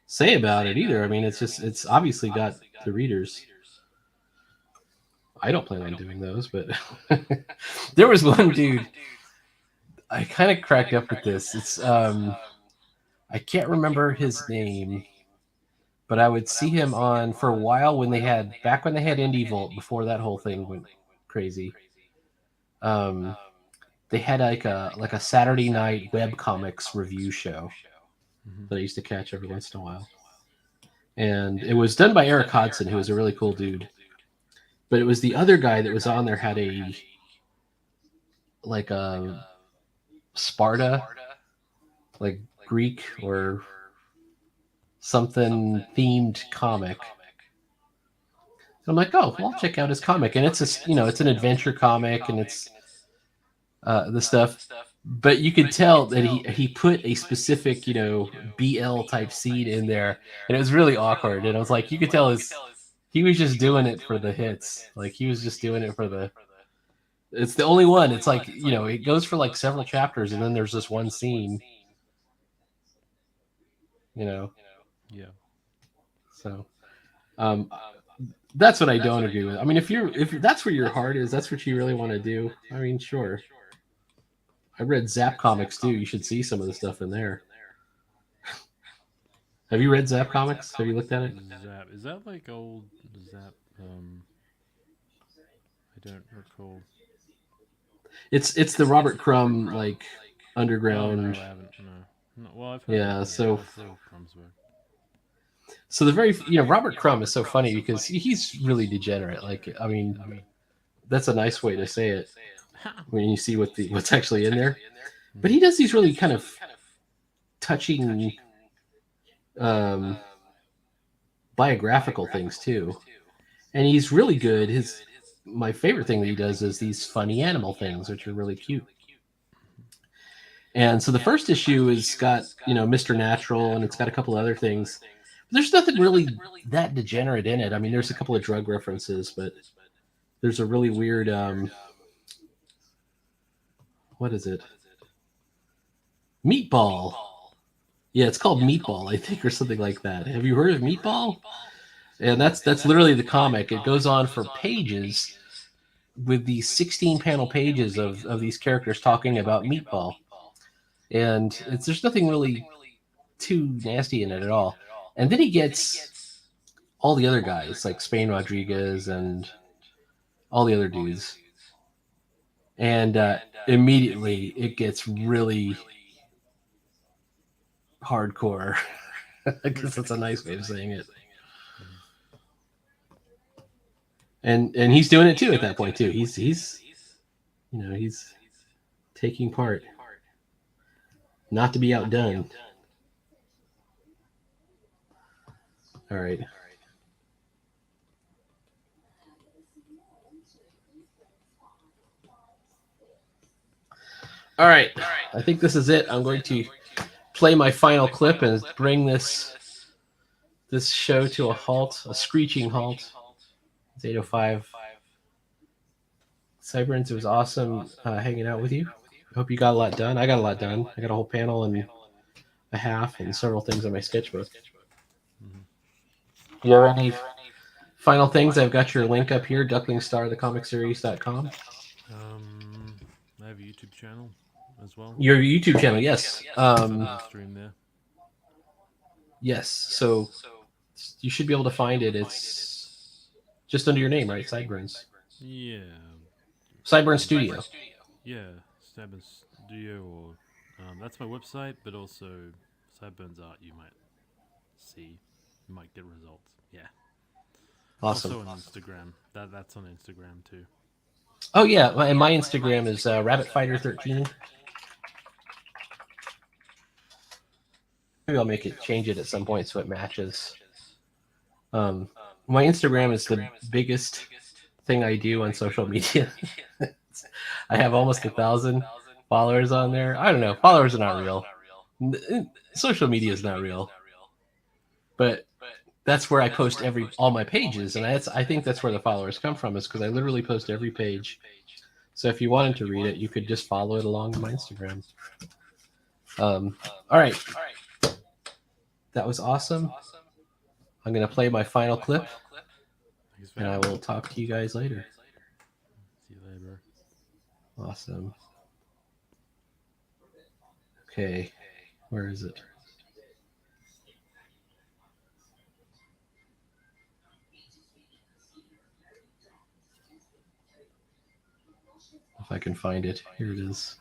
say about it either. I mean, it's obviously got the readers. I don't plan on doing those, but there was one dude. I kind of cracked up with this. It's I can't remember his name, but I would see him on for a while when they had Indie Vault before that whole thing went crazy. They had like a Saturday night web comics review show that I used to catch every once in a while, and it was done by Eric Hodson, who was a really cool dude. But it was the other guy that was on there had a Sparta, like Greek or something themed comic. I'm like, oh, well, I'll check out his comic, and it's it's an adventure comic, and it's the stuff. But you could tell that he put a specific BL type scene in there, and it was really awkward. And I was like, you could tell he was just doing it for the hits. Like he was just doing it for the. It's the only one. It's like it goes for like several chapters, and then there's this one scene. Yeah. So, that's what I don't agree with. I mean, if that's where your heart is, that's what you really want to do. I mean, sure. I read Zap Comics too. You should see some of the stuff in there. Have you read Zap Comics? Have you looked at it? Zap. Is that like old Zap? I don't recall. It's the Robert Crumb like underground. Oh, no, I haven't. No. Well, I've heard. Yeah. So Crumb's work. So the very Robert Crumb is so funny because he's really degenerate. Like I mean, that's a nice way to say it when you see what's actually in there. But he does these really kind of touching biographical things too, and he's really good. My favorite thing that he does is these funny animal things, which are really cute. And so the first issue has got Mr. Natural, and it's got a couple other things. There's nothing really that degenerate in it. I mean, there's a couple of drug references, but there's a really weird what is it? Meatball. Yeah, it's called Meatball, I think, or something like that. Have you heard of Meatball? And that's literally the comic. It goes on for pages with these 16-panel pages of these characters talking about Meatball. And there's nothing really too nasty in it at all. And then he gets all the other guys, like Spain Rodriguez and all the other dudes. And immediately it gets really hardcore. I guess that's a nice way of saying it. And he's doing it too at that point too. He's taking part. Not to be outdone. All right. All right. I think this is it. I'm going to play my final clip and bring this show to a halt, a screeching halt. It's 8:05. Cyberins, it was awesome hanging out with you. I hope you got a lot done. I got a lot done. I got a whole panel and a half and several things on my sketchbook. You have any final things? I've got your link up here, ducklingstarthecomicseries.com. I have a YouTube channel. as well. Your YouTube channel, yes. Stream there. Yes. So you should be able to find it. It's just under your name, right? Sideburns. Yeah. Sideburns Studio. Yeah, Sideburns Studio, or that's my website, but also Sideburns Art. You might see, you might get results. Yeah. Awesome. Also on Instagram. That's on Instagram too. Oh yeah, and my Instagram is RabbitFighter13. Maybe I'll change it at some point so it matches. My Instagram is the biggest thing I do on social media. I have almost 1,000 followers on there. I don't know. Followers are not real. Social media is not real. But that's where I post all my pages, and I think that's where the followers come from, is because I literally post every page. So if you wanted to read it, you could just follow it along on my Instagram. All right. That was awesome. I'm going to play my final clip, and I will talk to you guys later. See you later. Awesome. Okay. Where is it? If I can find it. Here it is.